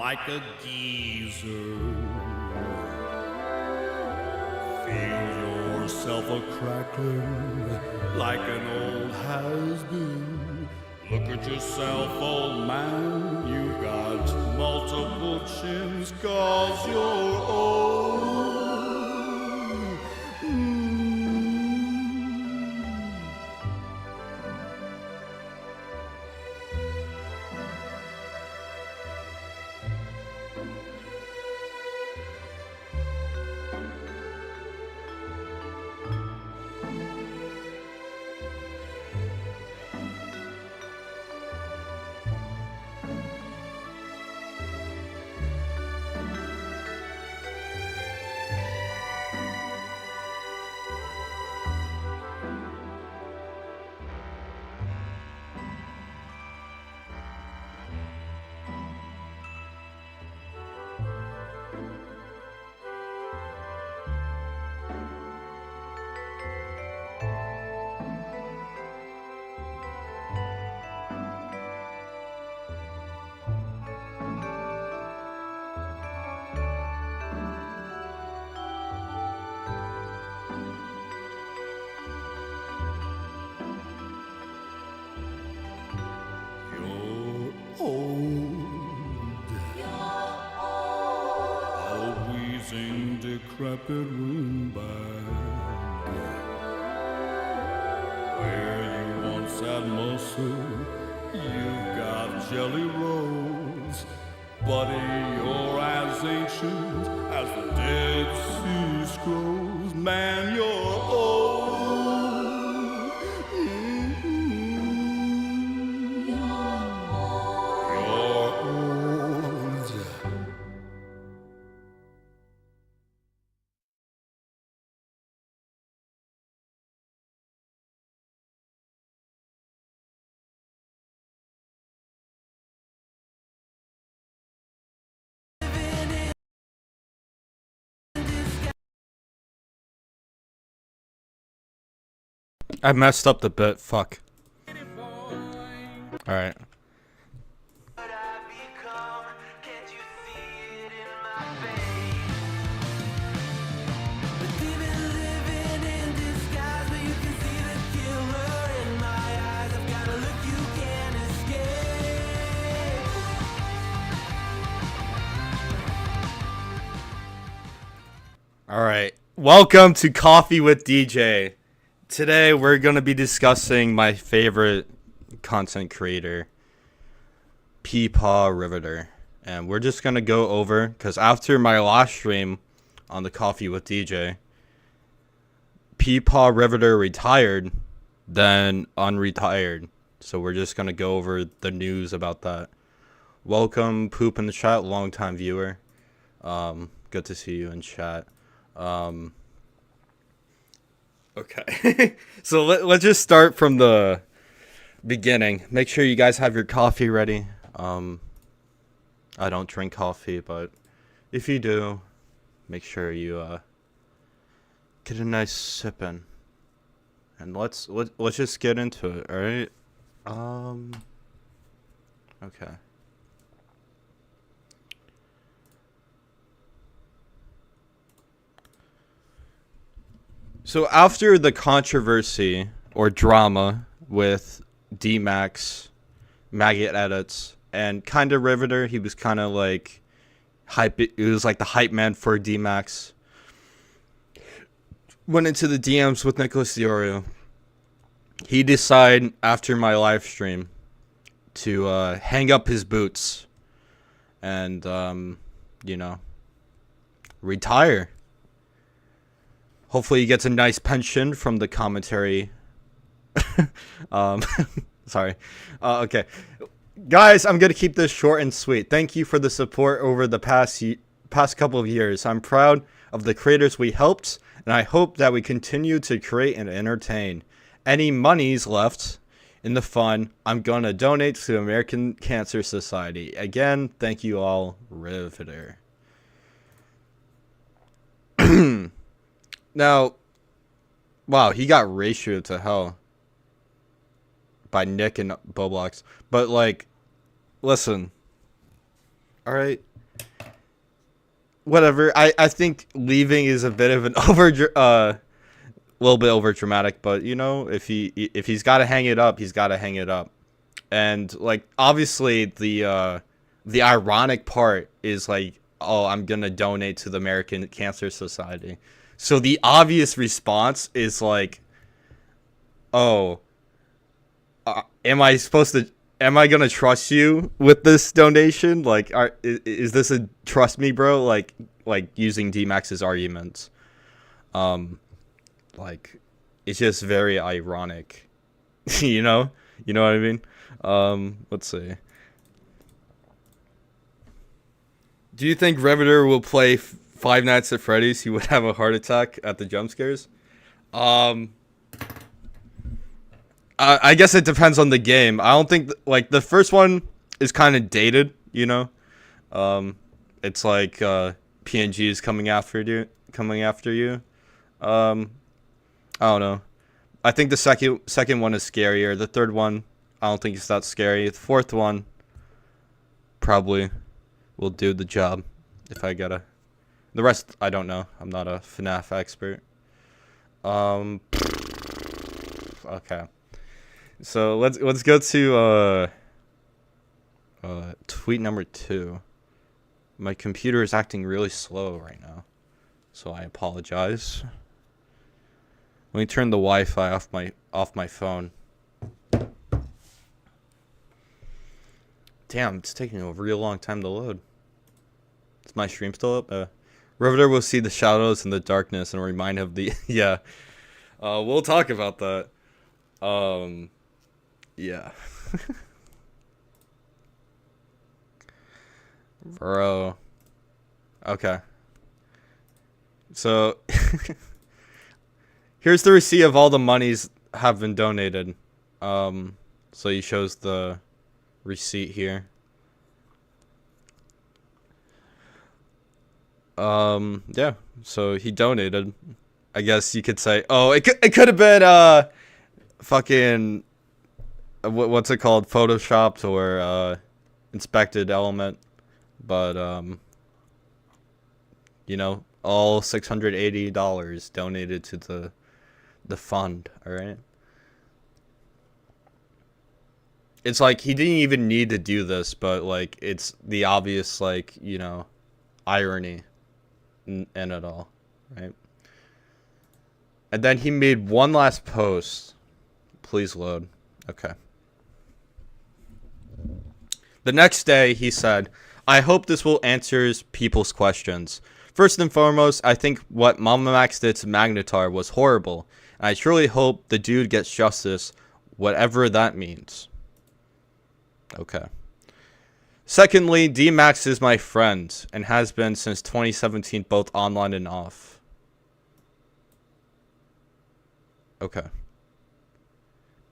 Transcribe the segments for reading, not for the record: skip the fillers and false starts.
like a geezer. Feel yourself a crackling like an old has-been. Look at yourself, old man, you've got multiple chins 'cause you're old. Decrepit room bag where you once had muscle, you've got jelly rolls. Buddy, you're as ancient as the Dead Sea Scrolls. Man, you're old. I messed up the bit, fuck. Alright. Alright, welcome to Coffee with DJ. Today we're going to be discussing my favorite content creator, PeePaw Riveter. And we're just going to go over, because after my last stream on the Coffee with DJ, PeePaw Riveter retired, then unretired. So we're just going to go over the news about that. Welcome, Poop in the chat, longtime viewer. Good to see you in chat. Okay, so let's just start from the beginning. Make sure you guys have your coffee ready. I don't drink coffee, but if you do, make sure you get a nice sip in. And let's just get into it. All right. Okay. So after the controversy or drama with D-Max, Maggot Edits, and kinda Riveter, he was kind of like hype. It was like the hype man for D-Max. Went into the DMs with Nicholas Diorio. He decided after my live stream to hang up his boots and you know, retire. Hopefully he gets a nice pension from the commentary. Sorry. Okay. Guys, I'm going to keep this short and sweet. Thank you for the support over the past couple of years. I'm proud of the creators we helped, and I hope that we continue to create and entertain. Any monies left in the fund, I'm going to donate to American Cancer Society. Again, thank you all, Riveter. Now, wow, he got ratioed to hell by Nick and Boblox. But, like, listen. Alright? whatever. I think leaving is a bit of an little bit over dramatic, but you know, if he's got to hang it up, he's got to hang it up. And like obviously the ironic part is like, oh, I'm gonna donate to the American Cancer Society. So the obvious response is like, oh, am I gonna trust you with this donation? Like, is this a trust me, bro? Like using D-Max's arguments. Like, it's just very ironic. You know what I mean? Let's see. Do you think Riveter will play Five Nights at Freddy's? He would have a heart attack at the jump scares. I guess it depends on the game. I don't think like the first one is kind of dated, you know. It's like PNG is coming after you. I don't know. I think the second one is scarier. The third one, I don't think it's that scary. The fourth one probably will do the job if I get a. The rest I don't know. I'm not a FNAF expert. Okay. So let's go to tweet number 2. My computer is acting really slow right now, so I apologize. Let me turn the Wi-Fi off my phone. Damn, it's taking a real long time to load. Is my stream still up? Riveter will see the shadows in the darkness and remind him of the yeah. We'll talk about that. Yeah. Bro. Okay. So here's the receipt of all the monies have been donated. So he shows the receipt here. Yeah. So he donated. I guess you could say, oh, it could have been fucking what's it called, photoshopped or inspected element, but you know, all $680 donated to the fund. All right, it's like he didn't even need to do this, but like it's the obvious, like, you know, irony in it all, right? And then he made one last post. Please load. Okay. The next day, he said, I hope this will answer people's questions. First and foremost, I think what Mama Max did to Magnetar was horrible. And I truly hope the dude gets justice, whatever that means. Okay. Secondly, D-Max is my friend and has been since 2017, both online and off. Okay.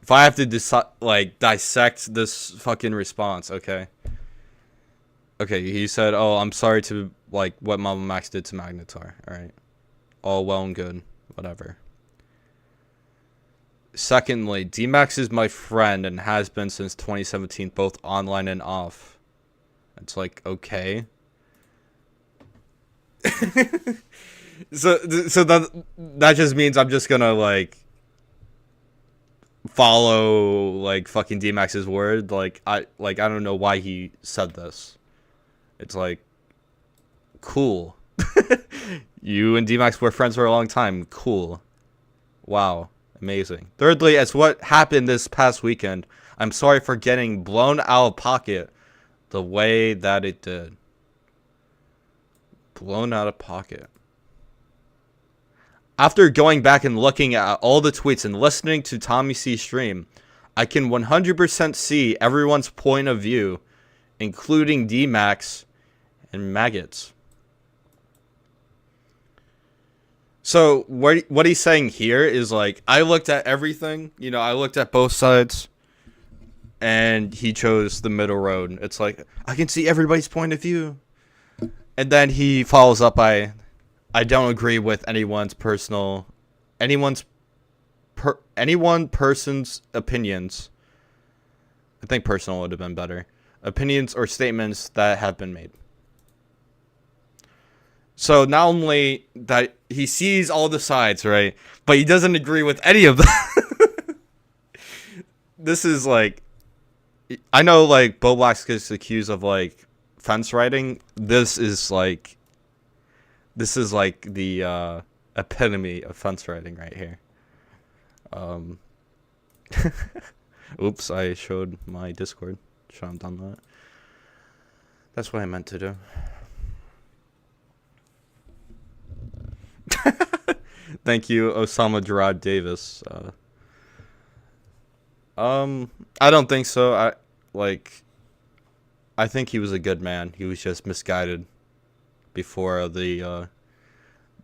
If I have to dissect this fucking response, okay. Okay, he said, "Oh, I'm sorry to like what Mama Max did to Magnetar." All right, all well and good, whatever. Secondly, D-Max is my friend and has been since 2017, both online and off. It's like, okay. so that just means I'm just gonna like follow like fucking D-Max's word. Like I don't know why he said this. It's like, cool. You and D-Max were friends for a long time. Cool. Wow. Amazing. Thirdly, as what happened this past weekend, I'm sorry for getting blown out of pocket the way that it did. Blown out of pocket. After going back and looking at all the tweets and listening to Tommy C's stream, I can 100% see everyone's point of view, including D-Max and Maggots. So what he's saying here is like, I looked at everything, you know, I looked at both sides, and he chose the middle road. It's like, I can see everybody's point of view. And then he follows up by, I don't agree with anyone's person's opinions. I think personal would have been better. Opinions or statements that have been made. So not only that he sees all the sides, right, but he doesn't agree with any of them. This is like, I know like Bo Black gets accused of like fence riding. This is like the epitome of fence riding right here. Oops, I showed my Discord. Should have done that. That's what I meant to do. Thank you, Osama Gerard Davis. I don't think so. I think he was a good man. He was just misguided before the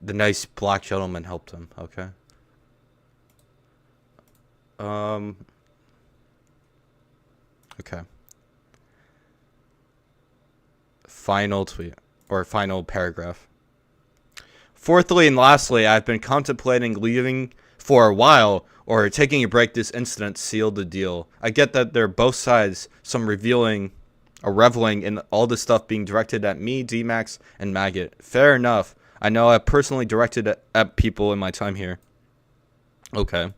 nice black gentleman helped him. Okay. Okay. Final tweet or final paragraph. Fourthly and lastly, I've been contemplating leaving for a while or taking a break. This incident sealed the deal. I get that they're both sides, some reveling or reveling in all the stuff being directed at me, D-Max, and Maggot. Fair enough. I know I personally directed at people in my time here. Okay.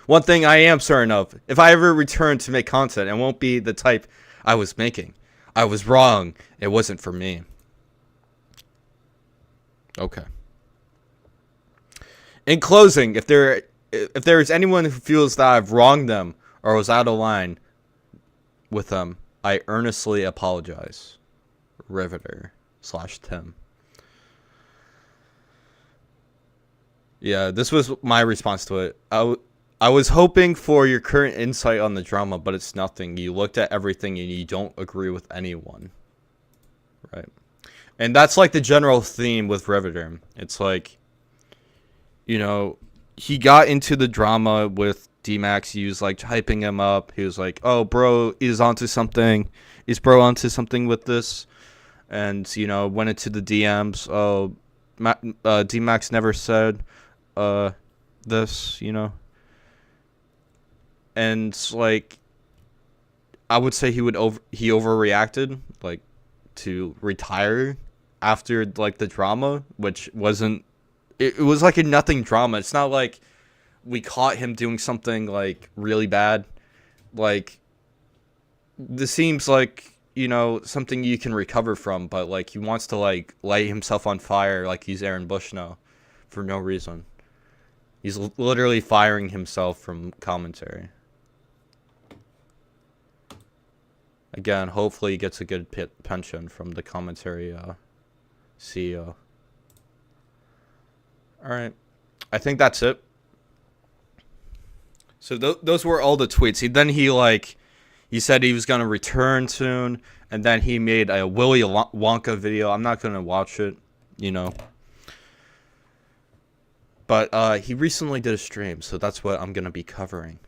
One thing I am certain of, if I ever return to make content, it won't be the type I was making. I was wrong. It wasn't for me. Okay. In closing, if there is anyone who feels that I've wronged them or was out of line with them, I earnestly apologize. Riveter/Tim. Yeah, this was my response to it. I was hoping for your current insight on the drama, but it's nothing. You looked at everything and you don't agree with anyone. Right. And that's like the general theme with Riveter. It's like, you know, he got into the drama with D-Max. He was like hyping him up. He was like, oh, bro is onto something. Is bro onto something with this? And, you know, went into the DMs. Oh, D-Max never said this, you know. And, like, I would say he overreacted, like, to retire after like the drama, which wasn't it was like a nothing drama. It's not like we caught him doing something like really bad. Like, this seems like, you know, something you can recover from, but like he wants to like light himself on fire like he's Aaron Bushnell for no reason. He's literally firing himself from commentary. Again, hopefully he gets a good pension from the commentary CEO. Alright. I think that's it. So those were all the tweets. He said he was going to return soon. And then he made a Willy Wonka video. I'm not going to watch it, you know. But he recently did a stream. So that's what I'm going to be covering.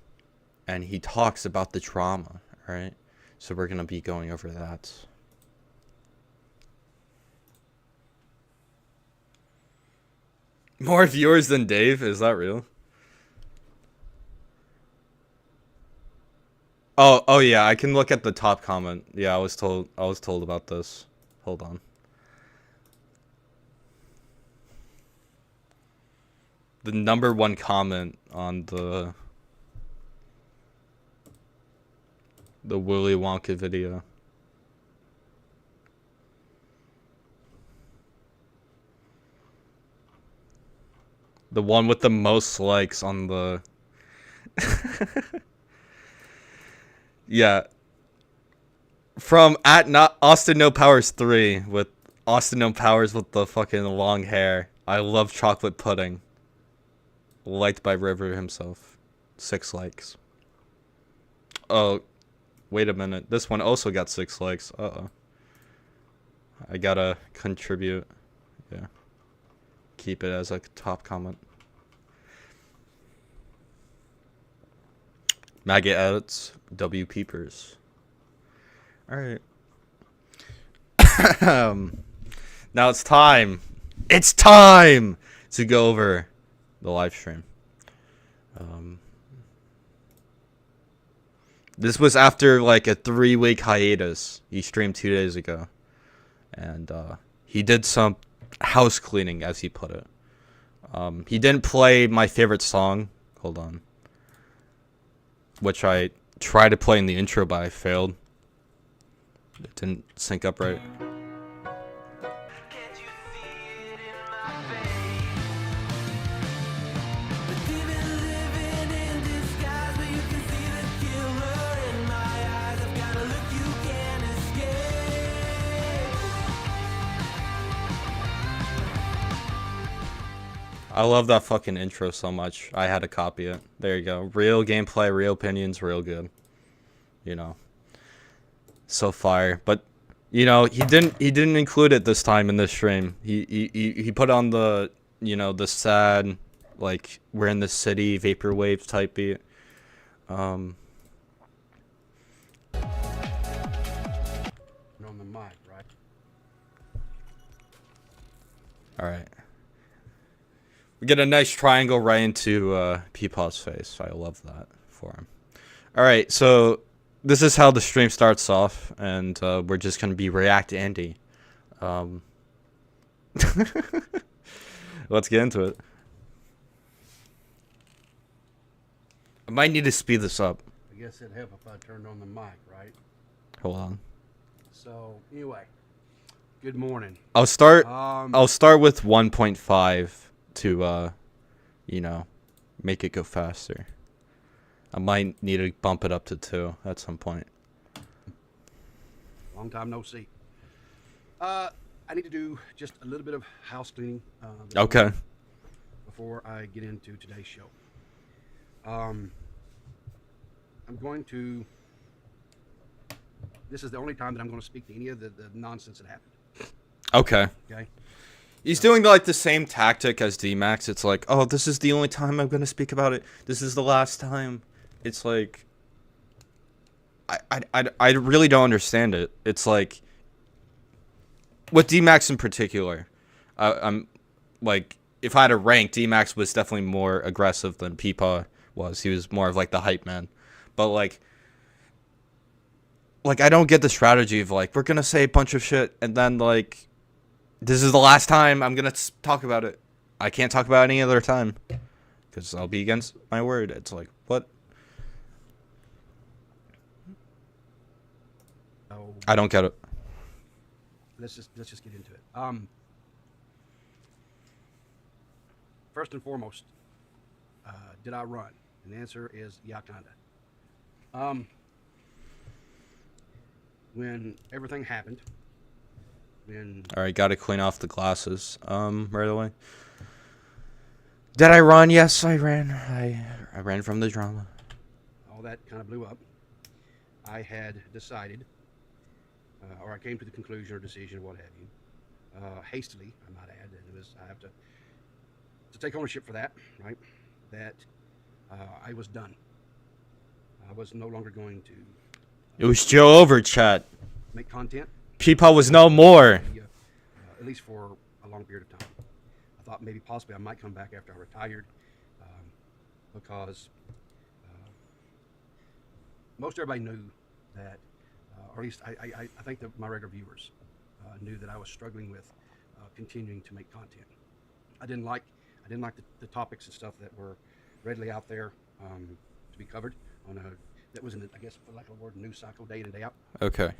And he talks about the drama, alright? So we're going to be going over that. More viewers than Dave? Is that real? Oh yeah, I can look at the top comment. Yeah, I was told about this. Hold on. The #1 comment on the Willy Wonka video. The one with the most likes on the yeah. From at not Austin No Powers 3 with Austin No Powers with the fucking long hair. I love chocolate pudding. Liked by River himself. 6 likes. Oh, wait a minute. This one also got 6 likes. Uh-oh. I gotta contribute. Yeah. Keep it as a top comment. Maggot edits. W peepers. Alright. Now it's time. It's time to go over the live stream. This was after like a 3-week hiatus. He streamed 2 days ago. And he did some house cleaning, as he put it. He didn't play my favorite song. Hold on. Which I tried to play in the intro, but I failed. It didn't sync up right. I love that fucking intro so much. I had to copy it. There you go. Real gameplay, real opinions, real good. You know. So fire. But you know, he didn't include it this time in this stream. He put on the, you know, the sad, like, we're in the city vaporwave type beat. On the mic, right? All right. We get a nice triangle right into PeePaw's face. I love that for him. All right, so this is how the stream starts off, and we're just gonna be React Andy. Let's get into it. I might need to speed this up. I guess it'd help if I turned on the mic, right? Hold on. So anyway, good morning. I'll start with 1.5 to you know, make it go faster. I might need to bump it up to 2 at some point. Long time no see. I need to do just a little bit of house cleaning. Okay. Before I get into today's show. I'm going to. This is the only time that I'm going to speak to any of the nonsense that happened. Okay. Okay. He's doing like the same tactic as D-Max. It's like, oh, this is the only time I'm going to speak about it. This is the last time. It's like, I really don't understand it. It's like, with D-Max in particular, I'm like, if I had a rank, D-Max was definitely more aggressive than PeePaw was. He was more of like the hype man. But like I don't get the strategy of like, we're going to say a bunch of shit and then like, this is the last time I'm going to talk about it. I can't talk about it any other time because I'll be against my word. It's like, what? So I don't get it. let's just get into it. First and foremost, did I run? And the answer is yeah, kinda. When everything happened, All right, got to clean off the glasses right away. Did I run? Yes, I ran. I ran from the drama. all that kind of blew up, I had decided, or I came to the conclusion or decision, what have you, hastily, I might add, and it was, I have to take ownership for that, right? That I was done. I was no longer going to It was Joe over, chat. make content. PeePaw was no more. At least for a long period of time. I thought maybe possibly I might come back after I retired, because most everybody knew that, or at least I think that my regular viewers knew that I was struggling with continuing to make content. I didn't like the topics and stuff that were readily out there to be covered on that was in the, I guess for lack of a word, news cycle day in and day out. Okay.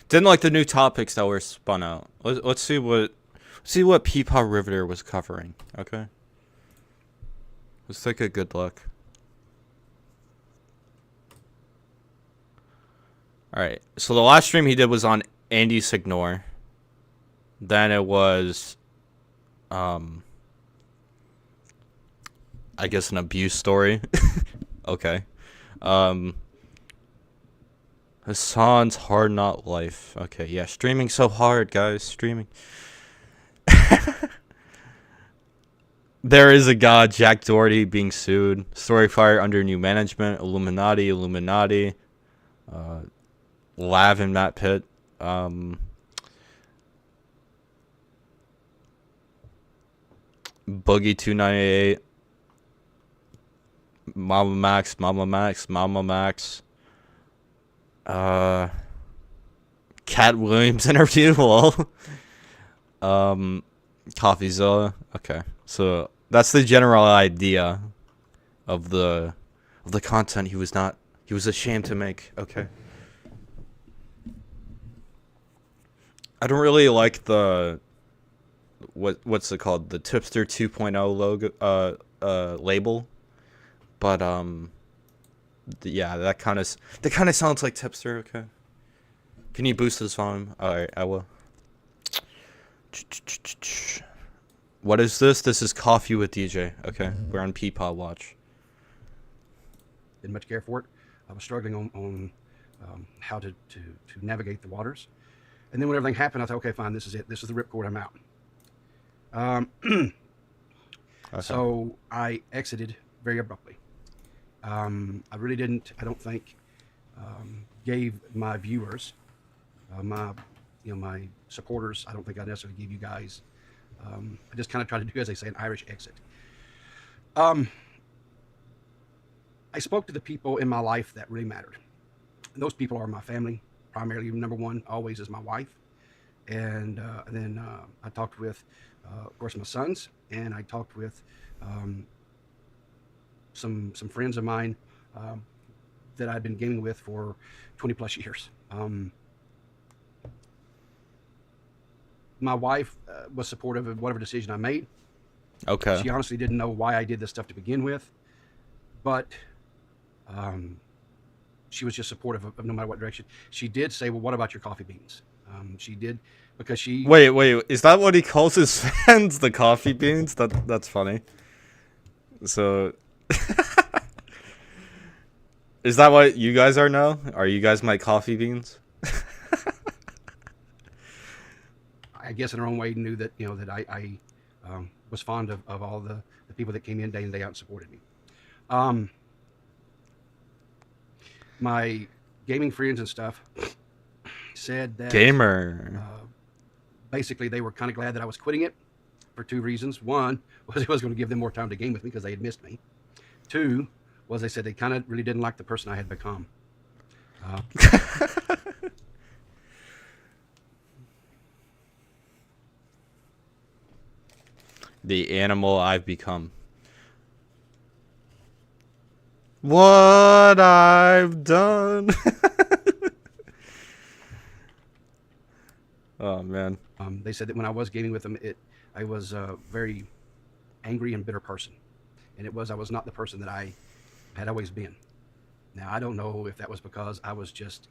Didn't like the new topics that were spun out. Let's see what PeePaw Riveter was covering. Okay. Let's take a good look. All right. So the last stream he did was on Andy Signore. Then it was, I guess an abuse story. Okay. Hassan's Hard Not Life. Okay, yeah, streaming so hard, guys. Streaming. There is a God, Jack Doherty being sued. Storyfire under new management. Illuminati. Lav and Matt Pitt. Boogie 298. Mama Max. Cat Williams interview. Lol. CoffeeZilla. Okay, so that's the general idea of the content he was ashamed to make. Okay. I don't really like the what's it called, the Tipster 2.0 logo label, but yeah, that kind of sounds like Tipster. Okay. Can you boost this volume? All right, I will. What is this? This is Coffee with DJ. Okay, we're on PeePaw Watch. Didn't much care for it. I was struggling on how to navigate the waters. And then when everything happened, I thought, okay, fine, this is it. This is the ripcord. I'm out. Okay. So I exited very abruptly. I really didn't, I don't think, gave my viewers, my supporters, I don't think I necessarily gave you guys. I just kind of tried to do, as they say, an Irish exit. I spoke to the people in my life that really mattered. And those people are my family. Primarily, number one always is my wife, and then I talked with, of course, my sons, and I talked with some friends of mine that I'd been gaming with for 20 plus years. My wife was supportive of whatever decision I made. Okay. She honestly didn't know why I did this stuff to begin with, but she was just supportive of no matter what direction. She did say, well, what about your coffee beans? She did, because she... Wait, is that what he calls his fans, the coffee beans? That's funny. So... Is that what you guys are now? Are you guys my coffee beans? I guess in her own way knew that, that I was fond of all the people that came in day out and supported me. My gaming friends and stuff said that Gamer. basically they were kind of glad that I was quitting it for two reasons. One was it was going to give them more time to game with me because they had missed me. Two was they said they kind of really didn't like the person I had become. The animal I've become. What I've done. Oh man. They said that when I was gaming with them, I was a very angry and bitter person, and I was not the person that I had always been. Now I don't know if that was because I was just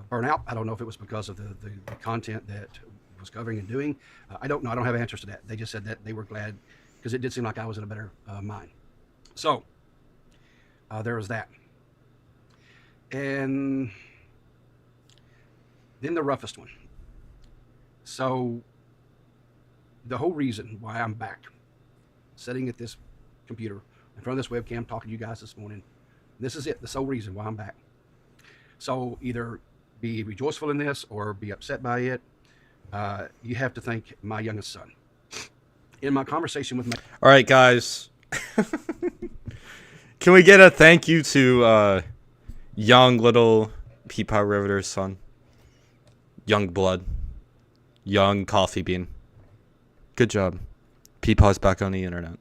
burnt out. I don't know if it was because of the content that I was covering and doing. I don't know. I don't have answers to that. They just said that they were glad because it did seem like I was in a better mind. So there was that. And then the roughest one. So the whole reason why I'm back, sitting at this computer in front of this webcam talking to you guys this morning, this is it, the sole reason why I'm back. So either be rejoiceful in this or be upset by it. You have to thank my youngest son. In my conversation with my... All right, guys. Can we get a thank you to young little PeePaw Riveter's son? Young blood. Young coffee bean. Good job. PeePaw's back on the internet.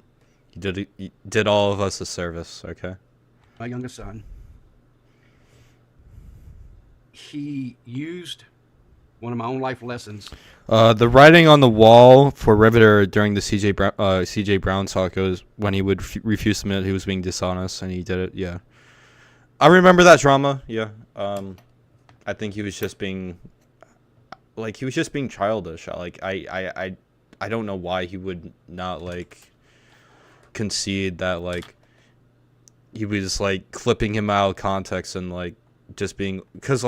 You did all of us a service, okay? My youngest son, he used one of my own life lessons. The writing on the wall for Riveter during the CJ Brown talk was when he would refuse to admit he was being dishonest, and he did it. Yeah, I remember that drama. Yeah, I think he was just being childish. Like I don't know why he would not concede that he was clipping him out of context and just being, because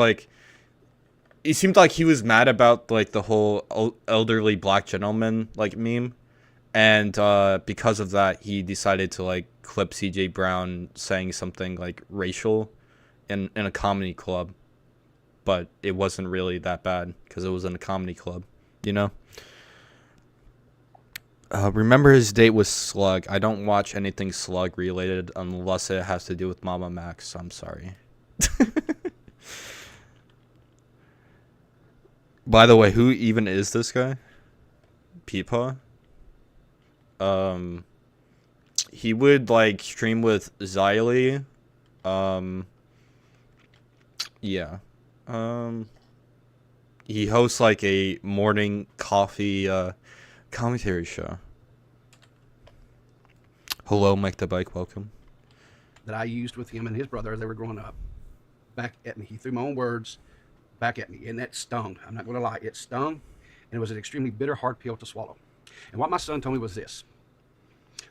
it seemed like he was mad about the whole elderly black gentleman meme, and because of that he decided to clip CJ Brown saying something racial in a comedy club, but it wasn't really that bad because it was in a comedy club, remember his date with Slug. I don't watch anything Slug related unless it has to do with Mama Max. I'm sorry. By the way, who even is this guy? PeePaw. He would like stream with Xylee. Yeah. He hosts like a morning coffee commentary show. Hello, Mike the Bike. Welcome. That I used with him and his brother as they were growing up, back at me. He threw my own words back at me, and that stung. I'm not going to lie, it stung, and it was an extremely bitter, hard pill to swallow. And what my son told me was this: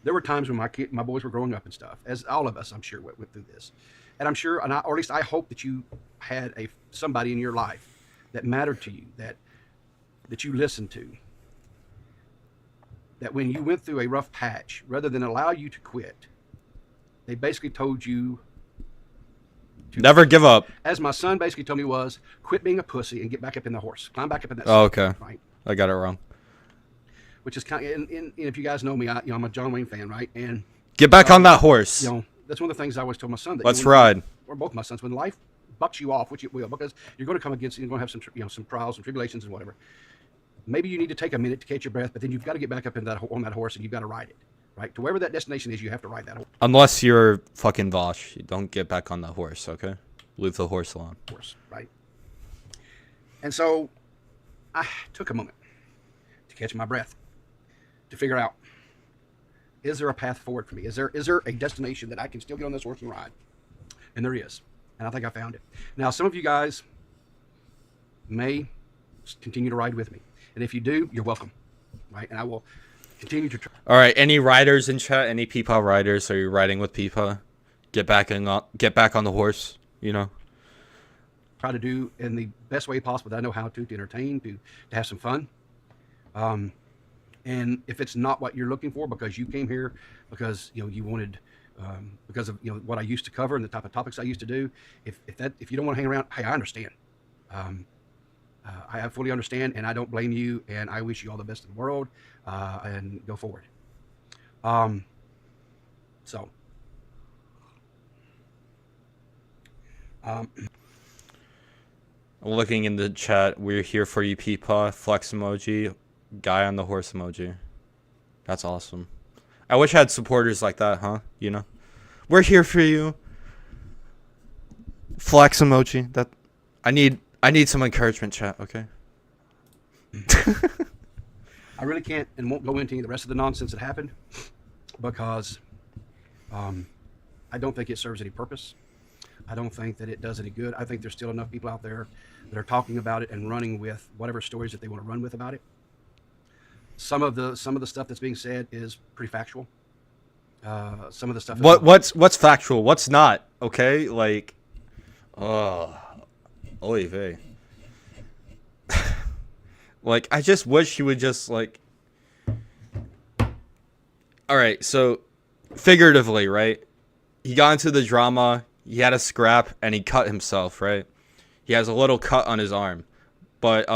there were times when my boys were growing up and stuff, as all of us, I'm sure, went through this, and I'm sure, or at least I hope that you had somebody in your life that mattered to you, that you listened to, that when you went through a rough patch, rather than allow you to quit, they basically told you to Never give up. As my son basically told me was, quit being a pussy and get back up in the horse. Climb back up in that Oh, seat, okay. right? I got it wrong. Which is kind of, and if you guys know me, I'm a John Wayne fan, right? And Get back on that horse. that's one of the things I always told my son. That Let's ride. Or both my sons, when life bucks you off, which it will, because you're going to come against, you're going to have some trials and tribulations and whatever. Maybe you need to take a minute to catch your breath, but then you've got to get back up on that horse and you've got to ride it. Right? To wherever that destination is, you have to ride that horse. Unless you're fucking Vosh. You don't get back on the horse, okay? Leave the horse alone. Right? And so I took a moment to catch my breath, to figure out, is there a path forward for me? Is there a destination that I can still get on this horse and ride? And there is. And I think I found it. Now, some of you guys may continue to ride with me. And if you do, you're welcome. Right? And I will continue to try. All right, any riders in chat? Any PeePaw riders? Are you riding with PeePaw? Get back on the horse. You know. Try to do in the best way possible that I know how to entertain, to have some fun. And if it's not what you're looking for, because you came here because you wanted, because of what I used to cover and the type of topics I used to do, if you don't want to hang around, hey, I understand. I fully understand, and I don't blame you, and I wish you all the best in the world, and go forward. Looking in the chat, we're here for you, PeePaw. Flex emoji, guy on the horse emoji. That's awesome. I wish I had supporters like that, huh? We're here for you. Flex emoji. That I need some encouragement, chat. Okay. I really can't and won't go into any of the rest of the nonsense that happened, because I don't think it serves any purpose. I don't think that it does any good. I think there's still enough people out there that are talking about it and running with whatever stories that they want to run with about it. Some of the stuff that's being said is pretty factual. Some of the stuff. What's factual? What's not? Okay, like, oy vey. Like, I just wish he would just like. All right, so figuratively, right? He got into the drama. He had a scrap and he cut himself, right? He has a little cut on his arm. But,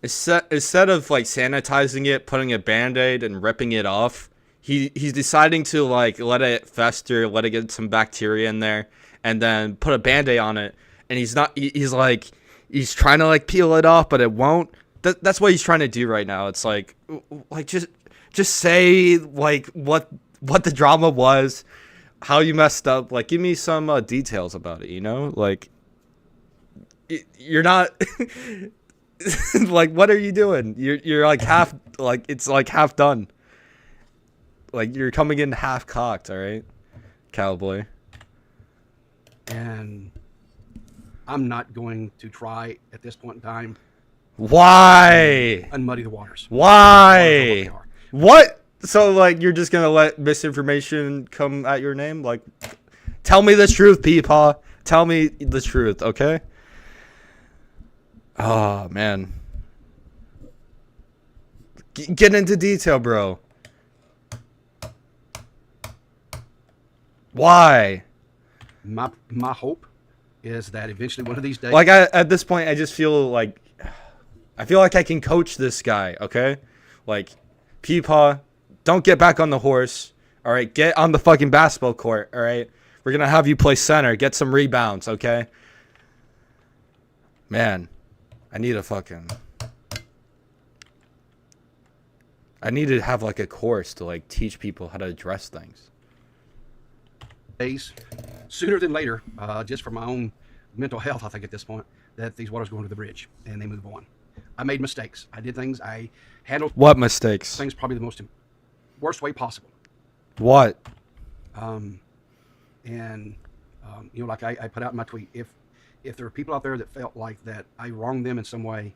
instead of, like, sanitizing it, putting a Band-Aid and ripping it off, he's deciding to, like, let it fester, let it get some bacteria in there, and then put a Band-Aid on it. And he's trying to, like, peel it off, but it won't. That's what he's trying to do right now. It's like just say, like, what the drama was, how you messed up. Like, give me some details about it, like, you're not like, what are you doing? You're like half, like, it's like half done, like you're coming in half cocked. All right, cowboy. And I'm not going to try at this point in time. Why? Unmuddy the waters. Why? What? So, like, you're just gonna let misinformation come at your name? Like, tell me the truth, PeePaw. Tell me the truth, okay? Oh, man. Get into detail, bro. Why? My hope is that eventually one of these days. Like, at this point, I just feel like I can coach this guy, okay? Like, PeePaw, don't get back on the horse, all right? Get on the fucking basketball court, all right? We're going to have you play center. Get some rebounds, okay? Man, I need a fucking... I need to have like a course to like teach people how to address things. Days, sooner than later, just for my own mental health, I think at this point, that these waters go under the bridge and they move on. I made mistakes. I did things. I handled What mistakes? things probably the worst way possible. What? And like I put out in my tweet, if there are people out there that felt like that I wronged them in some way,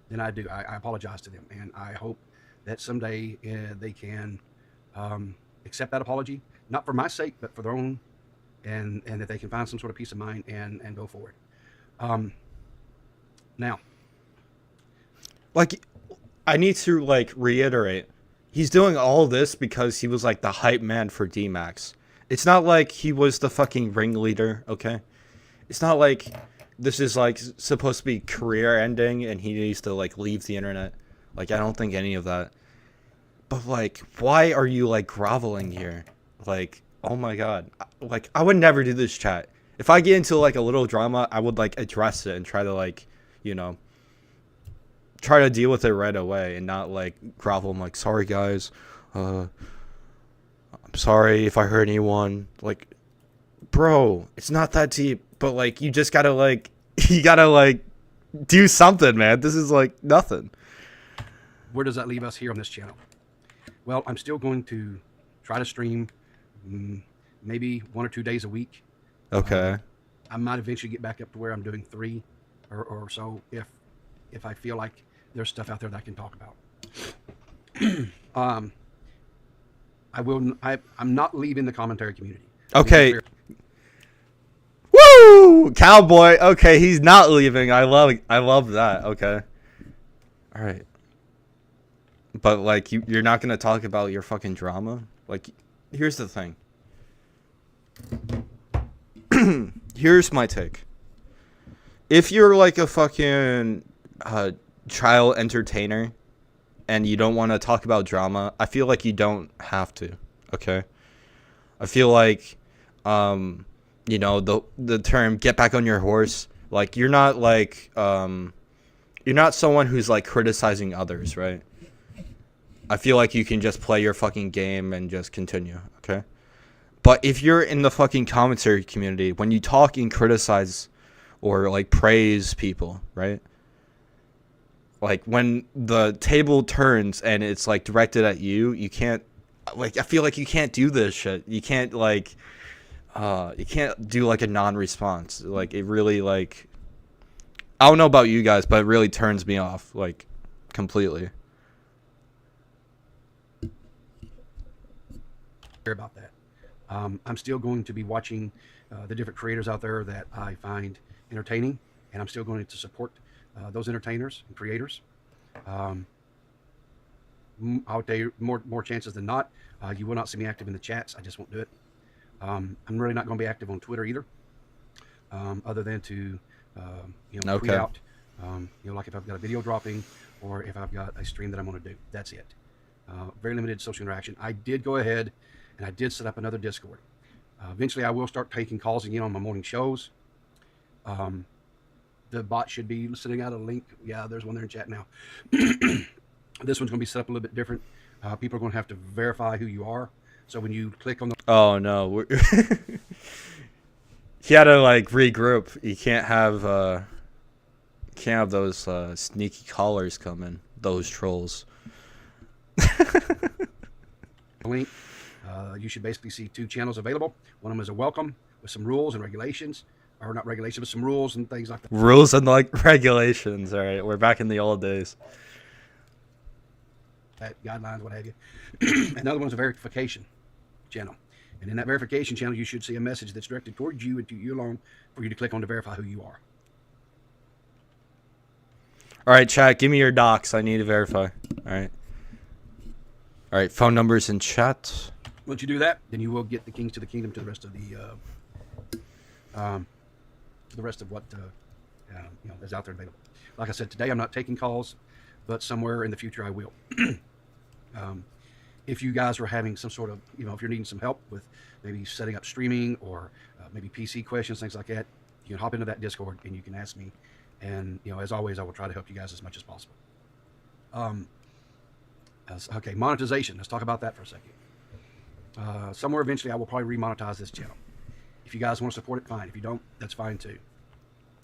then I do. I apologize to them, and I hope that someday they can accept that apology, not for my sake, but for their own, and that they can find some sort of peace of mind and go forward. Now, Like, I need to like reiterate, he's doing all this because he was like the hype man for D-Max. It's not like he was the fucking ringleader, okay? It's not like this is like supposed to be career ending and he needs to like leave the internet. Like, I don't think any of that. But like, why are you like groveling here? Like, oh my god. Like, I would never do this, chat. If I get into like a little drama, I would like address it and try to like, try to deal with it right away and not like grovel. I'm like, sorry guys, I'm sorry if I hurt anyone. Like, bro, it's not that deep, but like you just gotta like you gotta like do something, man. This is like nothing. where does that leave us here on this channel? Well, I'm still going to try to stream maybe 1 or 2 days a week. Okay. I might eventually get back up to where I'm doing 3 or so if I feel like there's stuff out there that I can talk about. I'm not leaving the commentary community. Okay. Woo! Cowboy. Okay, he's not leaving. I love that. Okay. All right. But like you're not going to talk about your fucking drama? Like, here's the thing. Here's my take. If you're like a fucking child entertainer and you don't want to talk about drama, I feel like you don't have to. Okay. I feel like, the term "get back on your horse." Like, you're not like, you're not someone who's like criticizing others, right? I feel like you can just play your fucking game and just continue. Okay. But if you're in the fucking commentary community, when you talk and criticize or like praise people, right? Like, when the table turns and it's like directed at you, you can't, like, I feel like you can't do this shit. You can't like, you can't do like a non-response. Like, it really like, I don't know about you guys, but it really turns me off, like, completely. About that. I'm still going to be watching the different creators out there that I find entertaining, and I'm still going to support those entertainers and creators. I would tell you more chances than not, you will not see me active in the chats. I just won't do it. I'm really not going to be active on Twitter either, other than to tweet out, like if I've got a video dropping or if I've got a stream that I'm going to do. That's it. Very limited social interaction. I did go ahead and I did set up another Discord. Eventually, I will start taking calls again on my morning shows. The bot should be sending out a link. Yeah, there's one there in chat now. This one's going to be set up a little bit different. People are going to have to verify who you are. So when you click on the... Oh, no. He had to, like, regroup. You can't have those sneaky callers come in. Those trolls. link. You should basically see 2 channels available. One of them is a welcome with some rules and regulations, or not regulations, but some rules and things like that. Rules and like regulations. All right, we're back in the old days. Guidelines, what have you. Another one's a verification channel, and in that verification channel, you should see a message that's directed towards you and to you alone for you to click on to verify who you are. All right, chat. Give me your docs. I need to verify. All right. All right. Phone numbers in chat. Once you do that, then you will get the keys to the kingdom to the rest of what is out there available. Like I said, today I'm not taking calls, but somewhere in the future I will. If you guys are having some sort of, if you're needing some help with maybe setting up streaming or maybe PC questions, things like that, you can hop into that Discord and you can ask me. And as always, I will try to help you guys as much as possible. Okay, monetization. Let's talk about that for a second. Somewhere eventually, I will probably remonetize this channel. If you guys want to support it, fine. If you don't, that's fine too.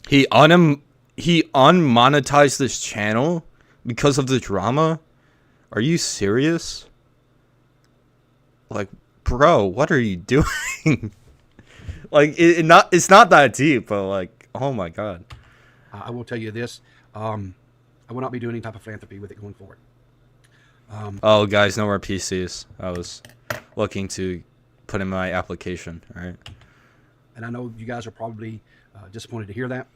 He unmonetized this channel because of the drama? Are you serious? Like, bro, what are you doing? Like, it's not that deep, but like, oh my god. I will tell you this. I will not be doing any type of philanthropy with it going forward. Oh, guys, no more PCs. I was looking to put in my application. All right. And I know you guys are probably disappointed to hear that.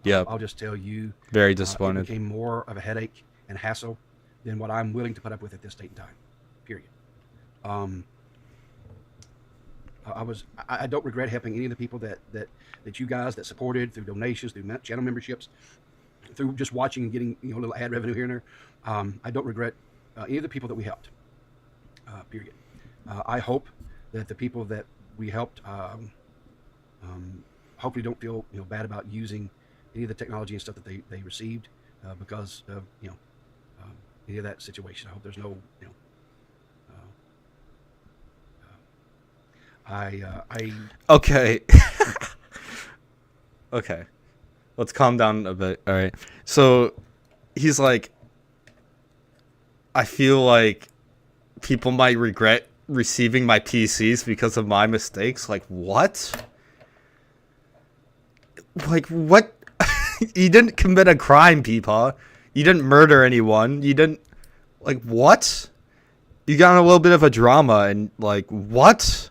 Yep. I'll just tell you, Very it disappointed. became more of a headache and hassle than what I'm willing to put up with at this date and time. Period. I don't regret helping any of the people that you guys that supported through donations, through channel memberships, through just watching and getting, you know, a little ad revenue here and there. I don't regret any of the people that we helped. Period. I hope that the people that we helped hopefully don't feel, you know, bad about using any of the technology and stuff that they received because of, you know, any of that situation. I hope there's no, you know, Okay. Okay. Let's calm down a bit. All right. So he's like, I feel like people might regret receiving my PCs because of my mistakes. Like, what? Like, what? You didn't commit a crime, PeePaw. You didn't murder anyone. You didn't... Like, what? You got in a little bit of a drama and, like, what?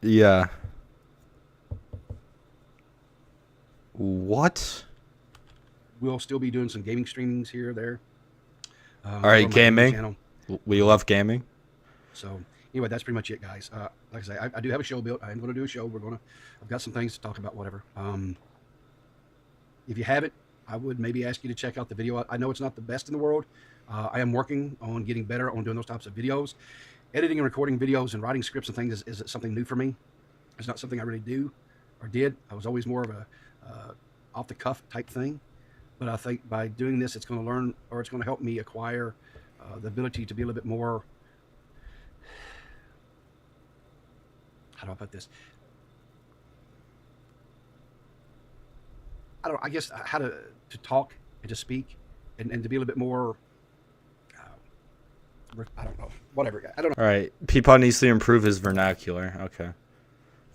Yeah. What? We'll still be doing some gaming streamings here or there. All right, on my gaming. channel. We love gaming. So anyway, that's pretty much it, guys. Like I say, I do have a show built. I am going to do a show. I've got some things to talk about, whatever. If you haven't, I would maybe ask you to check out the video. I know it's not the best in the world. I am working on getting better on doing those types of videos. Editing and recording videos and writing scripts and things is something new for me. It's not something I really do or did. I was always more of a off-the-cuff type thing. But I think by doing this, it's going to learn, or it's going to help me acquire the ability to be a little bit more, how do I put this? I guess how to talk and to speak and to be a little bit more, I don't know, whatever. I don't know. All right. PeePaw needs to improve his vernacular. Okay.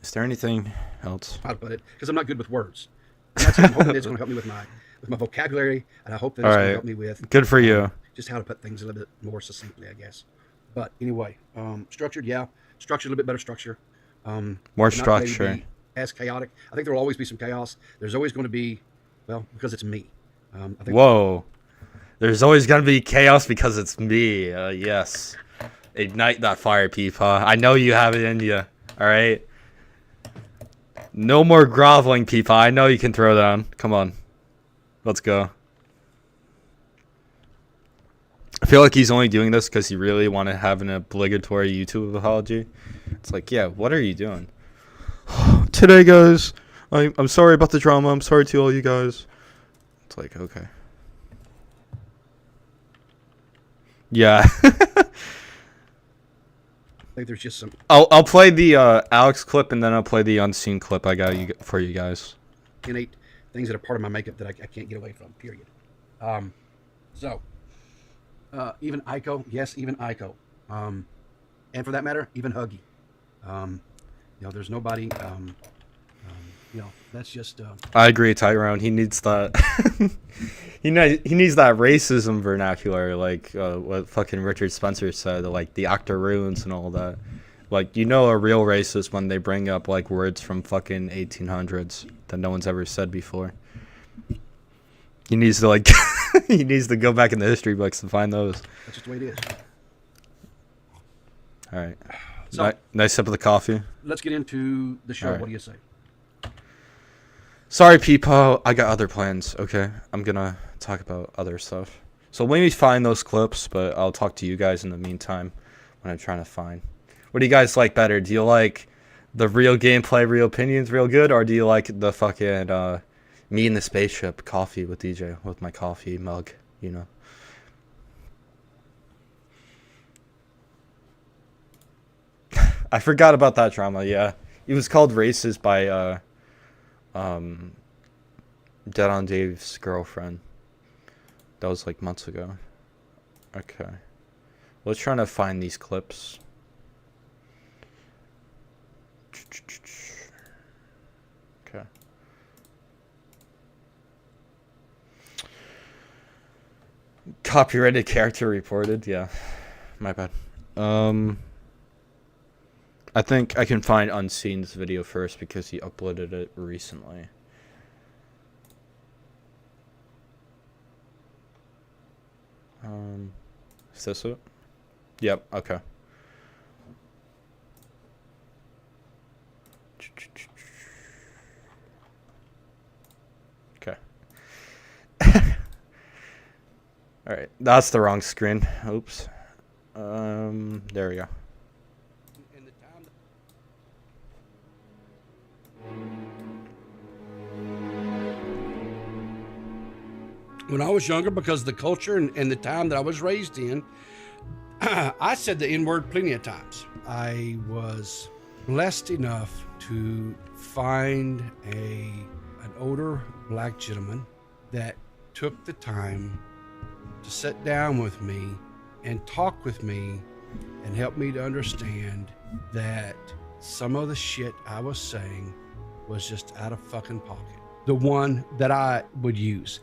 Is there anything else? How to put it, because I'm not good with words. And that's what I'm hoping it's going to help me with my vocabulary, and I hope that it's going to help me with good for you. Just how to put things a little bit more succinctly, I guess. But anyway, structured, yeah, structured, a little bit better structure. More structure. As chaotic. I think there will always be some chaos. There's always going to be, well, because it's me. I think Whoa. There's always going to be chaos because it's me. Yes. Ignite that fire, PeePaw. I know you have it in you. All right. No more groveling, PeePaw. I know you can throw down. Come on. Let's go. I feel like he's only doing this because he really want to have an obligatory YouTube apology. It's like, yeah, what are you doing? Today, guys, I'm sorry about the drama. I'm sorry to all you guys. It's like, okay. Yeah. I think there's just some. I'll play the Alex clip and then I'll play the unseen clip I got for you guys. Innate things that are part of my makeup that I can't get away from. Period. Even Ico, yes, even Ico, and for that matter, even Huggy. You know, there's nobody. You know, that's just. I agree, Tyrone. He needs that. he needs that racism vernacular, like what fucking Richard Spencer said, like the octoroons and all that. Like, you know, a real racist when they bring up like words from fucking 1800s that no one's ever said before. He needs to like, he needs to go back in the history books to find those. That's just the way it is. All right. So, nice sip of the coffee. Let's get into the show. All right. What do you say? Sorry, PeePaw. I got other plans. Okay, I'm gonna talk about other stuff. So let me find those clips, but I'll talk to you guys in the meantime when I'm trying to find. What do you guys like better? Do you like the real gameplay, real opinions, real good, or do you like the fucking me in the spaceship coffee with DJ with my coffee mug? You know. I forgot about that drama. Yeah, it was called Races by Dead on Dave's girlfriend. That was like months ago. Okay, let's try to find these clips. Okay. Copyrighted character reported. Yeah, my bad. I think I can find Unseen's video first because he uploaded it recently. Is this it? Yep, okay. Okay. Alright, that's the wrong screen. Oops. There we go. When I was younger, because of the culture and the time that I was raised in, I said the N-word plenty of times. I was blessed enough to find an older black gentleman that took the time to sit down with me and talk with me and help me to understand that some of the shit I was saying was just out of fucking pocket. The one that I would use.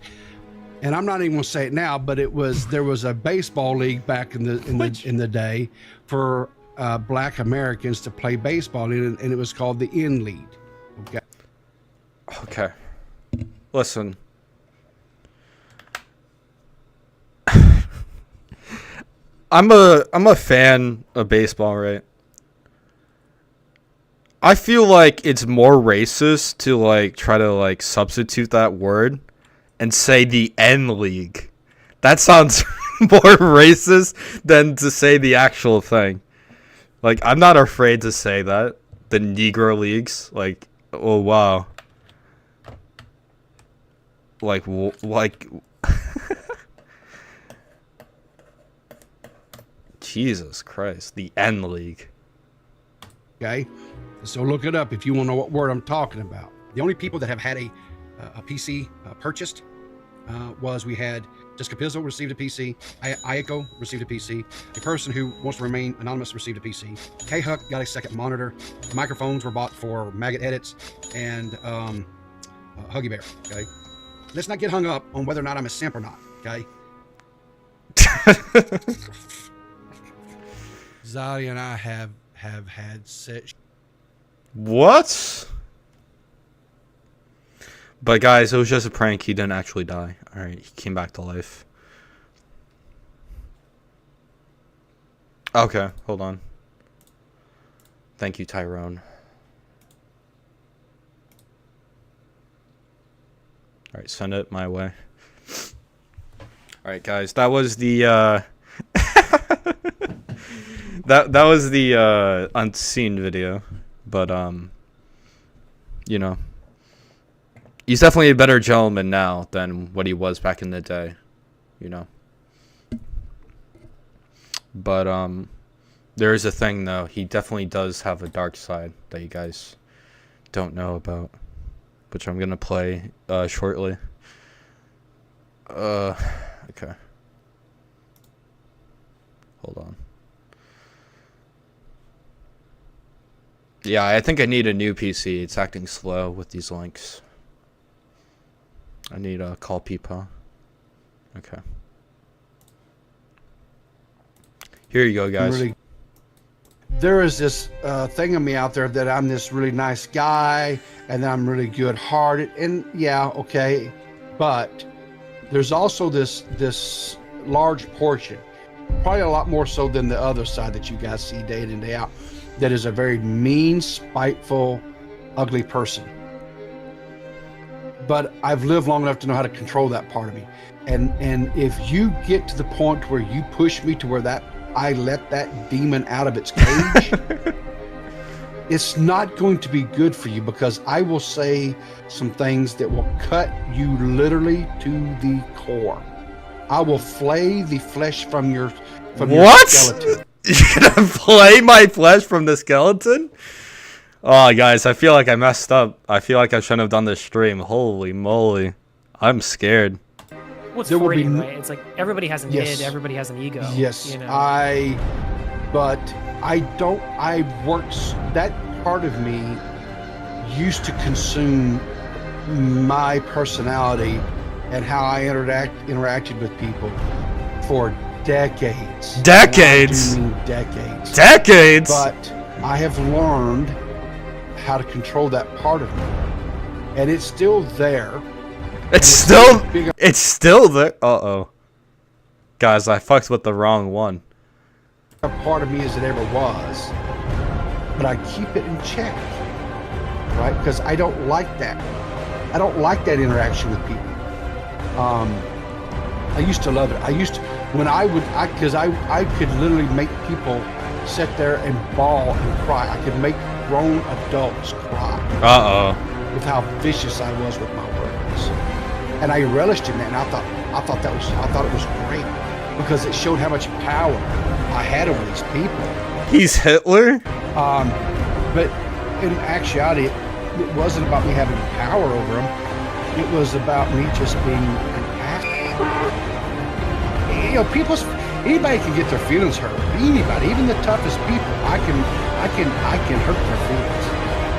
And I'm not even gonna say it now, but there was a baseball league back in the day for black Americans to play baseball in, and it was called the N League. Okay. Okay. Listen. I'm a fan of baseball, right? I feel like it's more racist to like try to like substitute that word and say the N League. That sounds more racist than to say the actual thing. Like, I'm not afraid to say that. The Negro Leagues. Like, oh, wow. Like. Jesus Christ. The N League. Okay? So look it up if you want to know what word I'm talking about. The only people that have had a PC purchased was we had Jessica Pizzo received a PC, Ayako received a PC, a person who wants to remain anonymous received a PC, K-Huck got a second monitor, the microphones were bought for maggot edits, and Huggy Bear, okay? Let's not get hung up on whether or not I'm a simp or not, okay? Zali and I have had such... What? But guys, it was just a prank. He didn't actually die. Alright, he came back to life. Okay, hold on. Thank you, Tyrone. Alright, send it my way. Alright, guys, that was the that was the Unseen video. But you know, he's definitely a better gentleman now than what he was back in the day, you know. But there is a thing though. He definitely does have a dark side that you guys don't know about, which I'm gonna play shortly. Okay. Hold on. Yeah, I think I need a new PC. It's acting slow with these links. I need to call PeePaw. Okay. Here you go, guys. Really, there is this thing of me out there that I'm this really nice guy and that I'm really good-hearted. And yeah, okay. But there's also this large portion, probably a lot more so than the other side that you guys see day in and day out, that is a very mean, spiteful, ugly person. But I've lived long enough to know how to control that part of me. And if you get to the point where you push me to where that I let that demon out of its cage, it's not going to be good for you, because I will say some things that will cut you literally to the core. I will flay the flesh from your skeleton. You're gonna play my flesh from the skeleton? Oh, guys, I feel like I messed up. I feel like I shouldn't have done this stream. Holy moly. I'm scared. Well, it's There will free, be right? It's like everybody has an Yes. id, everybody has an ego. Yes, You know? but I don't. I worked. That part of me used to consume my personality and how I interacted with people for decades. Decades? And I do mean decades. Decades? But I have learned how to control that part of me, and it's still there. It's still there. Uh-oh. Guys, I fucked with the wrong one. A part of me as it ever was, but I keep it in check, right? Because I don't like that. I don't like that interaction with people. I used to love it. I used to, when I would, because I could literally make people sit there and bawl and cry. I could make grown adults cry Uh-oh. with how vicious I was with my words, and I relished in that. And I thought it was great because it showed how much power I had over these people. He's Hitler? But in actuality, it wasn't about me having power over them. It was about me just being an asshole. You know, anybody can get their feelings hurt. Anybody, even the toughest people, I can hurt their feelings.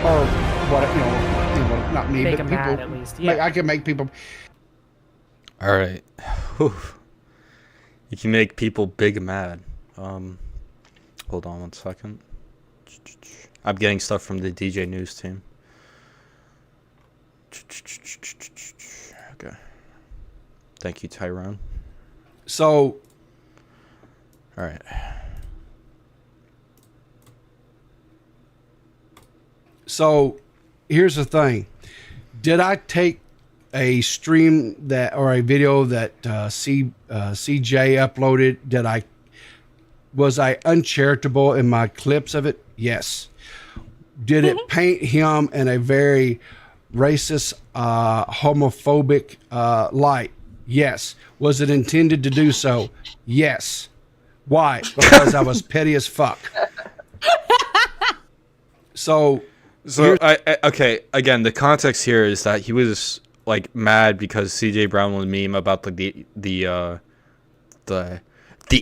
Or what? You know, not me, Make but them people. mad at least. Yeah. I can make people. All right. Whew. You can make people big mad. Hold on 1 second. I'm getting stuff from the DJ News team. Okay. Thank you, Tyrone. So, All right. So, here's the thing. Did I take a stream that or a video that CJ uploaded? Was I uncharitable in my clips of it? Yes. Did it paint him in a very racist, homophobic light? Yes. Was it intended to do so? Yes. Why? Because I was petty as fuck. So I okay, again, the context here is that he was like mad because CJ Brown was meme about the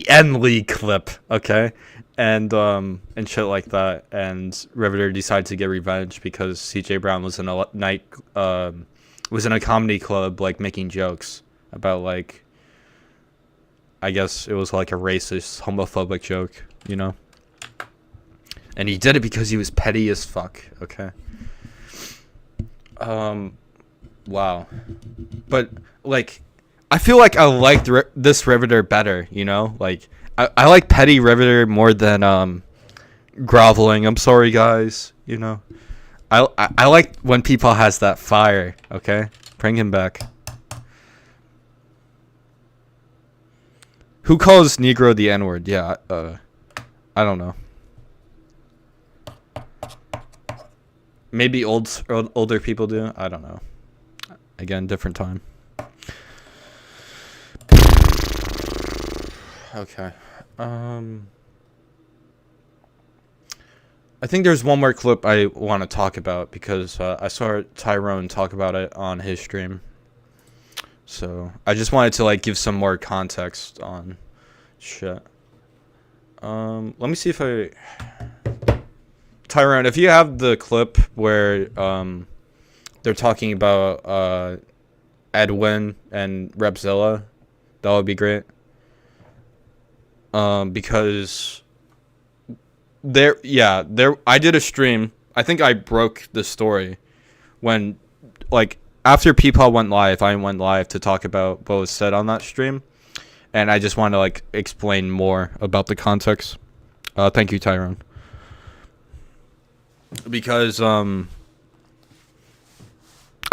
N League clip, okay? And shit like that, and Riveter decided to get revenge because CJ Brown was in a comedy club like making jokes about like, I guess it was like a racist homophobic joke, you know? And he did it because he was petty as fuck, okay? Wow. But, like, I feel like I liked this Riveter better, you know? Like, I like petty Riveter more than, groveling. I'm sorry, guys, you know? I like when PeePaw has that fire, okay? Bring him back. Who calls Negro the N-word? Yeah, I don't know. Maybe older people do. I don't know. Again, different time. Okay. I think there's one more clip I want to talk about because I saw Tyrone talk about it on his stream. So I just wanted to like give some more context on shit. Let me see if I... Tyrone, if you have the clip where they're talking about Edwin and Repzilla, that would be great. Because I did a stream. I think I broke the story when, like, after PeePaw went live, I went live to talk about what was said on that stream, and I just want to like explain more about the context. Thank you, Tyrone. Because I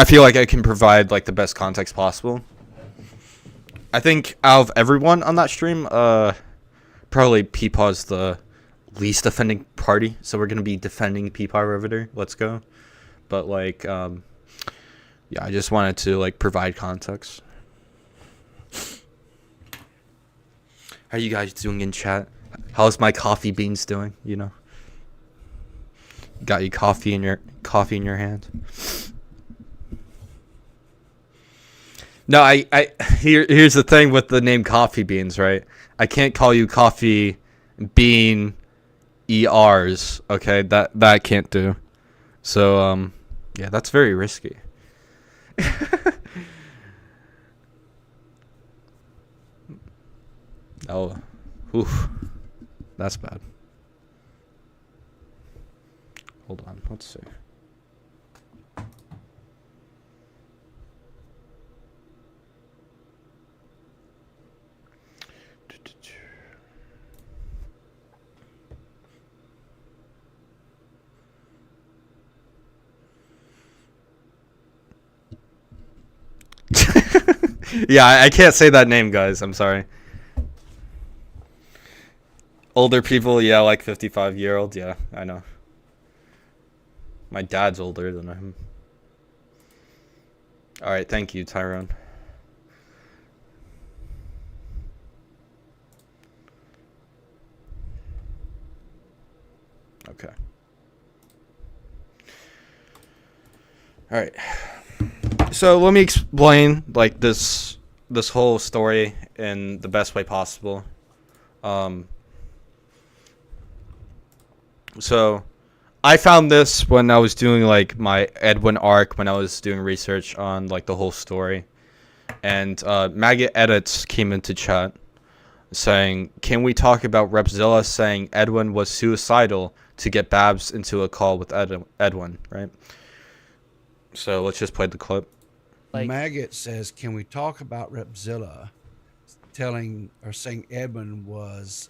feel like I can provide like the best context possible. I think out of everyone on that stream, probably PeePaw's the least offending party, so we're gonna be defending PeePaw Riveter. Let's go. But like, yeah, I just wanted to like provide context. How are you guys doing in chat? How's my coffee beans doing? You know, got you coffee in your hand. No, here's the thing with the name Coffee Beans, right? I can't call you Coffee Bean ERs, okay? That I can't do. So yeah, that's very risky. Oh, oof. That's bad. Hold on, let's see. Yeah, I can't say that name, guys. I'm sorry. Older people, yeah, like 55-year-old. Yeah, I know. My dad's older than him. All right, thank you, Tyrone. Okay. All right. So let me explain like this whole story in the best way possible. So I found this when I was doing like my Edwin arc, when I was doing research on like the whole story, and Maggot Edits came into chat saying, "Can we talk about Repzilla saying Edwin was suicidal to get Babs into a call with Edwin?" Right. So let's just play the clip. Like, Maggot says, "Can we talk about Repzilla telling or saying Edwin was?"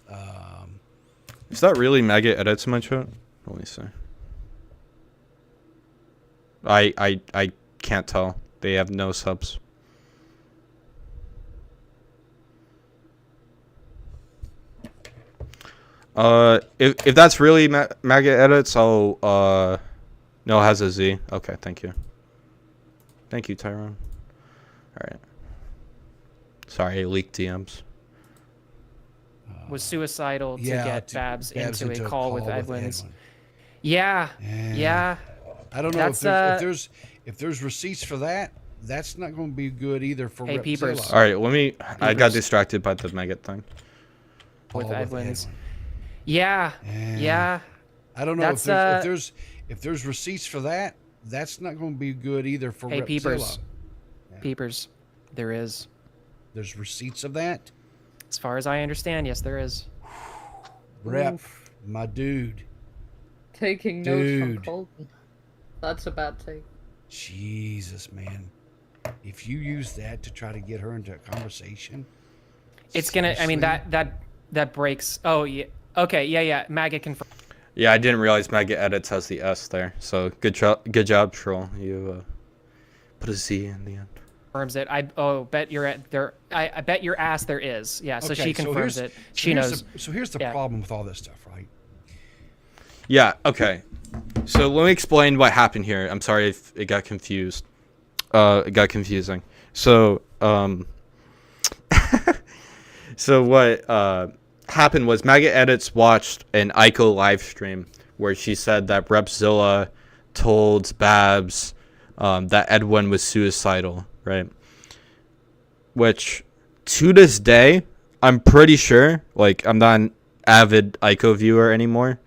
Is that really Maggot Edits in my chat? Let me see. I can't tell. They have no subs. If that's really Maggot Edits, I'll no, it has a Z. Okay, thank you. Thank you, Tyrone. All right. Sorry, I leaked DMs. was suicidal to Yeah, get to Babs Babs into a call with Edwin's. Edwin. Yeah, yeah. I don't know That's, if there's receipts for that. That's not going to be good either for Hey, Repzilla. Peepers. All right, let me. I got distracted by the Maggot thing. Call With Edwin's. Edwin. Yeah, yeah. I don't know That's, if there's receipts for that. That's not going to be good either for Hey, Repzilla. Peepers. Peepers. There is. There's receipts of that. As far as I understand, yes, there is. Rep, my dude. Taking notes from Dude. Colton. That's a bad take. Jesus, man. If you use that to try to get her into a conversation, It's gonna. I mean, seriously? that breaks. Oh yeah. Okay. Yeah. Yeah. Maggot confirmed. Yeah, I didn't realize Maggot Edits has the S there. So good job, Troll. You put a Z in the end. Confirms it. Bet you're at there. I bet your ass there is. Yeah. So Okay, she confirms it. She here's knows. so here's the Yeah. problem with all this stuff, right? Yeah, okay. So let me explain what happened here. I'm sorry if it got confused. It got confusing. So, so what happened was Maggot Edits watched an Ico live stream where she said that Repzilla told Babs that Edwin was suicidal, right? Which, to this day, I'm pretty sure, like, I'm not an avid Ico viewer anymore.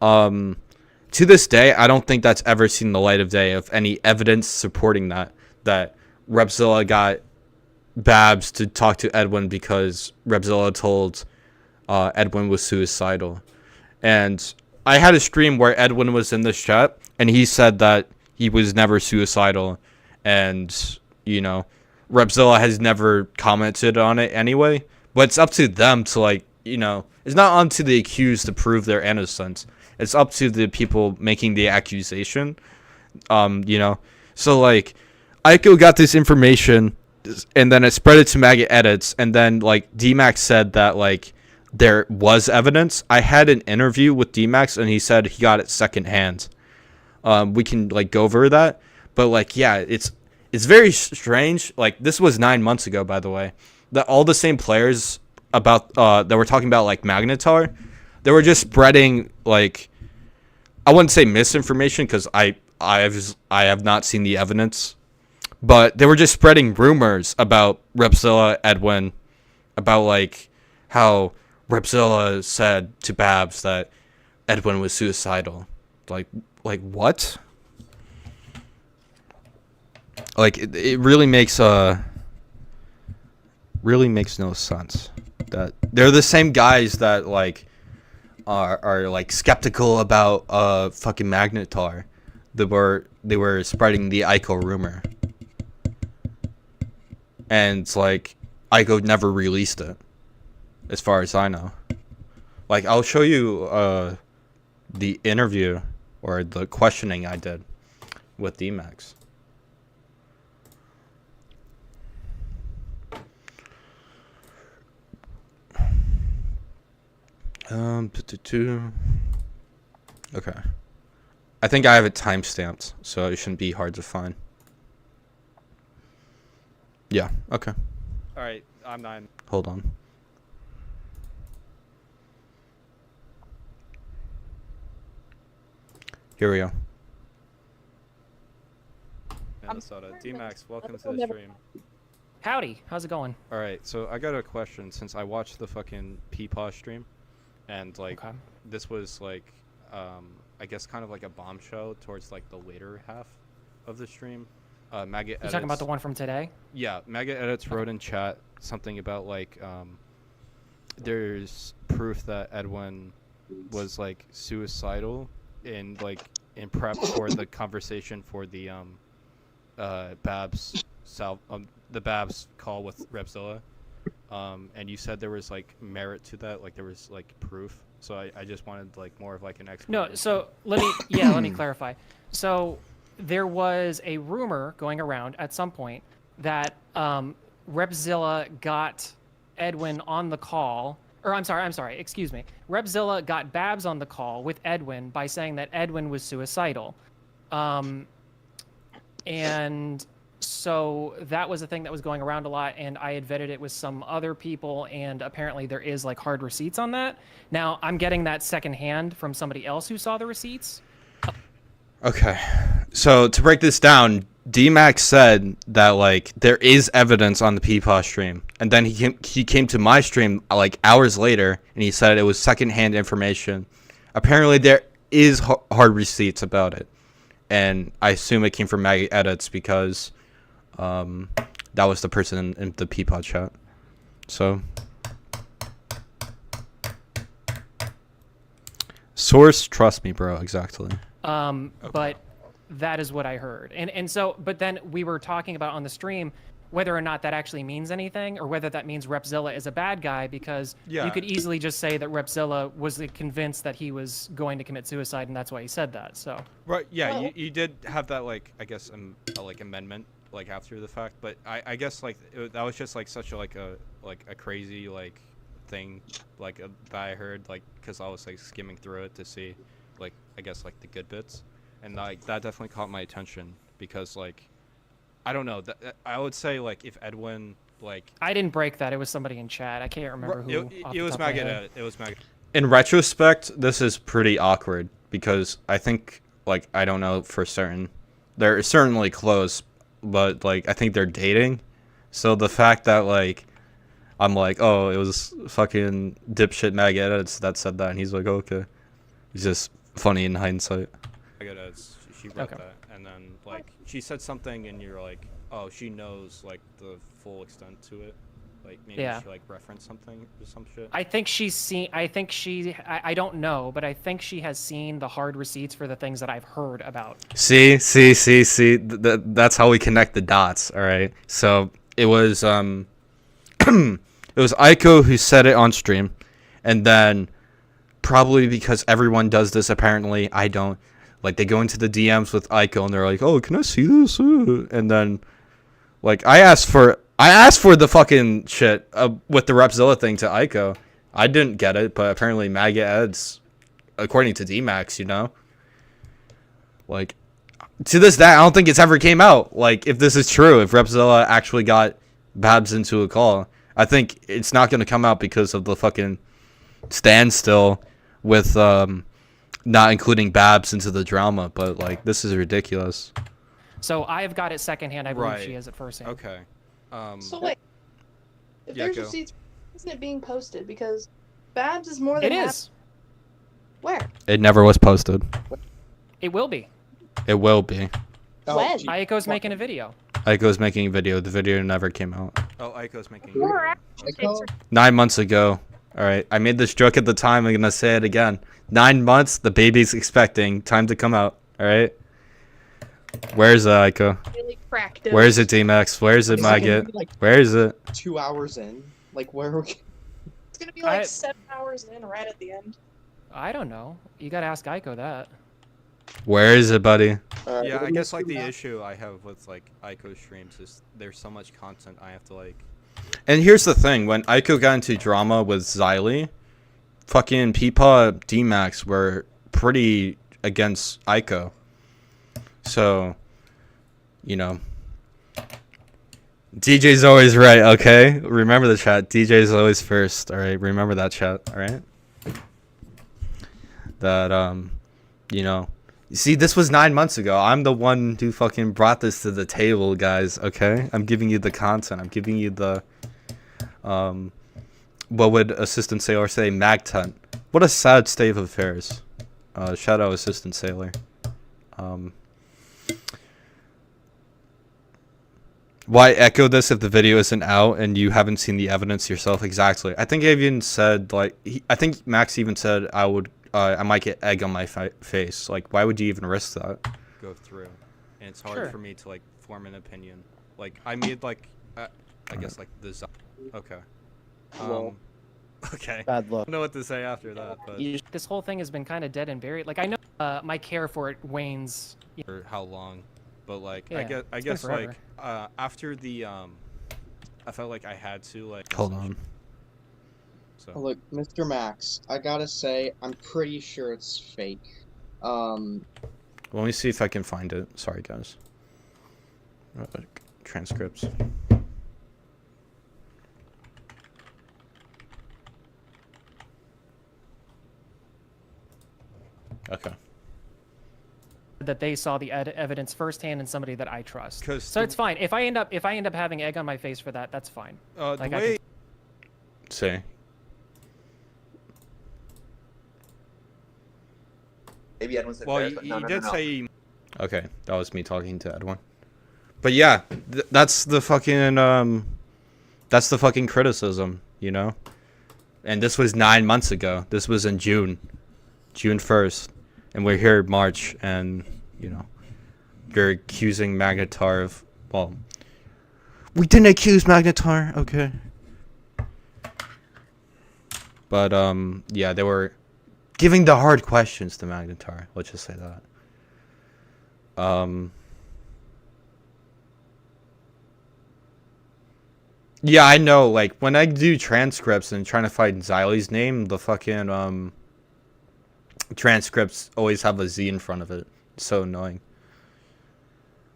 To this day, I don't think that's ever seen the light of day of any evidence supporting that Repzilla got Babs to talk to Edwin because Repzilla told Edwin was suicidal. And I had a stream where Edwin was in this chat, and he said that he was never suicidal, and, you know, Repzilla has never commented on it anyway. But it's up to them to, like, you know, it's not on to the accused to prove their innocence. It's up to the people making the accusation, you know. So, like, Aiko got this information, and then it spread it to Maggot Edits, and then, like, DMAX said that, like, there was evidence. I had an interview with DMAX, and he said he got it secondhand. We can, like, go over that. But, like, yeah, it's very strange. Like, this was 9 months ago, by the way, that all the same players about that were talking about like Magnetar, they were just spreading like, I wouldn't say misinformation because I have not seen the evidence, but they were just spreading rumors about Repzilla, Edwin, about like how Repzilla said to Babs that Edwin was suicidal. Like what? Like it really makes no sense that they're the same guys that like are like skeptical about fucking Magnetar. They were spreading the Ico rumor, and it's like Ico never released it, as far as I know. Like I'll show you the interview or the questioning I did with D-Max. Okay. I think I have it timestamped, so it shouldn't be hard to find. Yeah, okay. Alright, I'm not... Hold on. Here we go. Minnesota. D-Max, welcome to the stream. Howdy, how's it going? Alright, so I got a question since I watched the fucking PeePaw stream. And, like, Okay. this was, like, I guess kind of like a bombshell towards, like, the later half of the stream. Maggot Edits... You talking about the one from today? Yeah, Maggot Edits wrote in chat something about, like, there's proof that Edwin was, like, suicidal in prep for the conversation for the, Babs call with Repzilla. And you said there was like merit to that, like there was like proof. So I just wanted like more of like an explanation. No, so let me clarify. So there was a rumor going around at some point that Repzilla got Edwin on the call, or I'm sorry, excuse me. Repzilla got Babs on the call with Edwin by saying that Edwin was suicidal. And so that was a thing that was going around a lot, and I had vetted it with some other people, and apparently there is like hard receipts on that. Now I'm getting that secondhand from somebody else who saw the receipts. Okay, so to break this down, D-Max said that like there is evidence on the PeePaw stream, and then he came to my stream like hours later, and he said it was secondhand information. Apparently there is hard receipts about it, and I assume it came from Maggot Edits because that was the person in the PeePaw chat. So source, trust me, bro. Exactly. Okay. But that is what I heard. And so, but then we were talking about on the stream whether or not that actually means anything, or whether that means Repzilla is a bad guy, because you could easily just say that Repzilla was convinced that he was going to commit suicide, and that's why he said that. So right, yeah, you did have that like I guess like amendment like after the fact, but I guess like that was just like such a like a crazy like thing like that I heard, like because I was like skimming through it to see like I guess like the good bits, and like that definitely caught my attention because like I don't know, I would say like if Edwin like I didn't break that, it was somebody in chat. I can't remember who. It was Maggot. It was Maggot. In retrospect, this is pretty awkward because I think like I don't know for certain, they're certainly close, but like I think they're dating. So the fact that like I'm like, oh, it was fucking dipshit Maggot that said that, and he's like, oh, okay, it's just funny in hindsight. Maggot, she wrote that, and then like she said something, and you're like, oh, she knows like the full extent to it. Like maybe she like referenced something or some shit. I think she's seen. I don't know, but I think she has seen the hard receipts for the things that I've heard about. See. That's how we connect the dots. All right. So it was it was Aiko who said it on stream, and then probably because everyone does this apparently, I don't. Like they go into the DMs with Aiko and they're like, "Oh, can I see this?" And then, like, I asked for the fucking shit with the Repzilla thing to Aiko. I didn't get it, but apparently Maggot Eds, according to D-Max, you know, like to this day, I don't think it's ever came out. Like if this is true, if Repzilla actually got Babs into a call, I think it's not gonna come out because of the fucking standstill with not including Babs into the drama. But like, this is ridiculous. So I've got it secondhand. I believe Right. she has it firsthand. Okay. So wait, if Yeah, there's go. receipts, isn't it being posted? Because Babs is more It than is. Where? It never was posted. It will be. It will be. When? Aiko's making a video. Aiko's making a video. The video never came out. Oh, Aiko's making a You're video. actually kids 9 months ago. All right. I made this joke at the time. I'm going to say it again. 9 months. The baby's expecting. Time to come out. All right. Where's Aiko? are really cracked. Where is it, D-Max? Where is it, It's gonna Maggot? be, like, Where is it? 2 hours in. Like, where are we? It's gonna be like I- 7 hours in, right at the end. I don't know. You gotta ask Aiko that. Where is it, buddy? Alright, Yeah, well, I guess like Mr. the Max- issue I have with like Aiko streams is there's so much content I have to like. And here's the thing: when Aiko got into drama with Xylee, fucking PeePaw D-Max were pretty against Aiko. So, you know, DJ's always right. Okay, remember the chat. DJ's always first. All right, remember that chat. All right. That you know. You see, this was 9 months ago. I'm the one who fucking brought this to the table, guys. Okay, I'm giving you the content. I'm giving you the, what would Assistant Sailor say? Magtent. What a sad state of affairs. Shout out Assistant Sailor. Why echo this if the video isn't out and you haven't seen the evidence yourself? Exactly. I think I even said like I think Max even said I might get egg on my face. Like, why would you even risk that? Go through, and it's hard Sure. for me to like form an opinion. Like, I made like I guess like the okay. Well, Okay. Bad luck. I don't know what to say after that, but This whole thing has been kind of dead and buried. Like I know my care for it wanes. for how long? But like Yeah, I it's been guess forever. like after the I felt like I had to like hold on. So Look, Mr. Max, I gotta say, I'm pretty sure it's fake. let me see if I can find it. Sorry, guys. Transcripts. Okay. That they saw the evidence firsthand and somebody that I trust. 'Cause So the- it's fine. If I end up having egg on my face for that, that's fine. The Like, I way. Say. Maybe Edwin said Well, theirs, you, but no, you no, did no, no. say. Okay, that was me talking to Edwin. But yeah, that's the fucking that's the fucking criticism, you know. And this was 9 months ago. This was in June 1st, and we're here March, and you know, you're accusing Magnetar of we didn't accuse Magnetar, okay. But yeah, they were giving the hard questions to Magnetar. Let's just say that. Yeah, I know. Like when I do transcripts and trying to find Xylee's name, the fucking transcripts always have a Z in front of it. It's so annoying.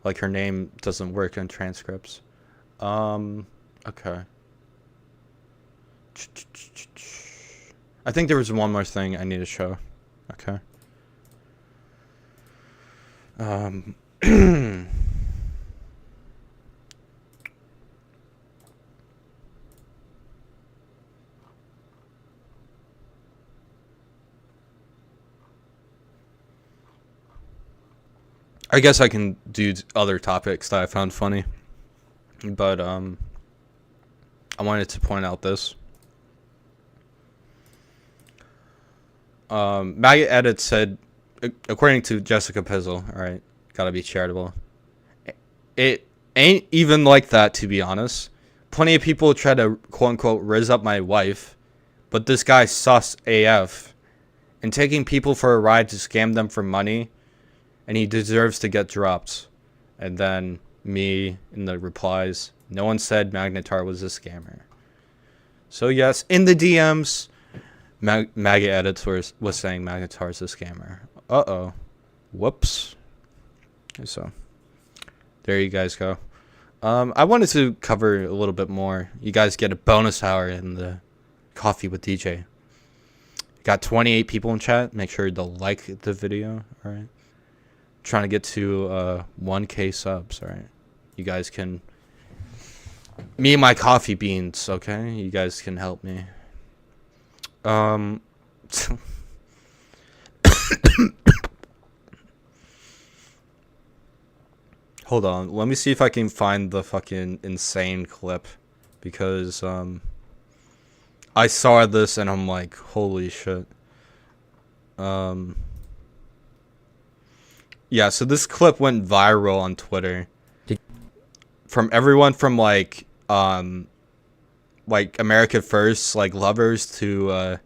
Like her name doesn't work in transcripts. Okay. I think there was one more thing I need to show. Okay. I guess I can do other topics that I found funny. But I wanted to point out this. Maggot Edit said, according to Jessica Pizzle, alright, gotta be charitable. It ain't even like that, to be honest. Plenty of people try to quote unquote riz up my wife, but this guy's sus AF. And taking people for a ride to scam them for money, and he deserves to get dropped. And then me in the replies, no one said Magnetar was a scammer. So yes, in the DMs, Maggot Edits was saying Magnetar's a scammer. Uh-oh. Whoops. So, there you guys go. I wanted to cover a little bit more. You guys get a bonus hour in the Coffee with DJ. Got 28 people in chat. Make sure to like the video. All right. Trying to get to 1K subs. All right. You guys can. Me and my coffee beans. Okay. You guys can help me. Hold on. Let me see if I can find the fucking insane clip, because I saw this and I'm like, holy shit. Yeah, so this clip went viral on Twitter. From everyone from like America First, like lovers, to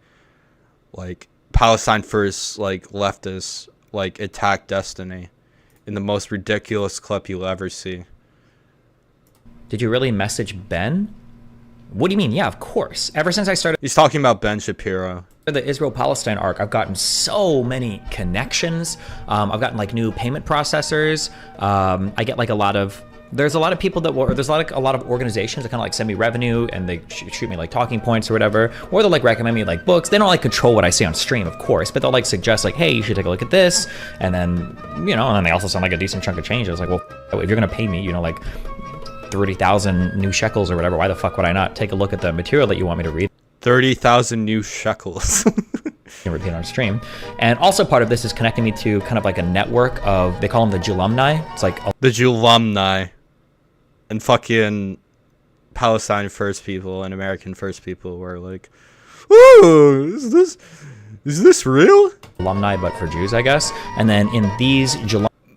like Palestine First, like leftists, like attack Destiny in the most ridiculous clip you'll ever see. Did you really message Ben? What do you mean? Yeah, of course. Ever since I started He's talking about Ben Shapiro. the Israel-Palestine arc, I've gotten so many connections. I've gotten like new payment processors. I get like a lot of, there's a lot of people that will, or there's like a lot of organizations that kind of like send me revenue and they shoot me like talking points or whatever, or they'll like recommend me like books. They don't like control what I see on stream, of course, but they'll like suggest like, hey, you should take a look at this. And then, you know, and then they also send like a decent chunk of change. I was like, well, if you're gonna pay me, you know, like 30,000 new shekels or whatever, why the fuck would I not take a look at the material that you want me to read? 30,000 new shekels. And repeat on stream. And also part of this is connecting me to kind of like a network of, they call them the Julumni. It's like The Julumni. And fucking Palestine First people and American First people were like, ooh, is this real? alumni, but for Jews, I guess. And then in these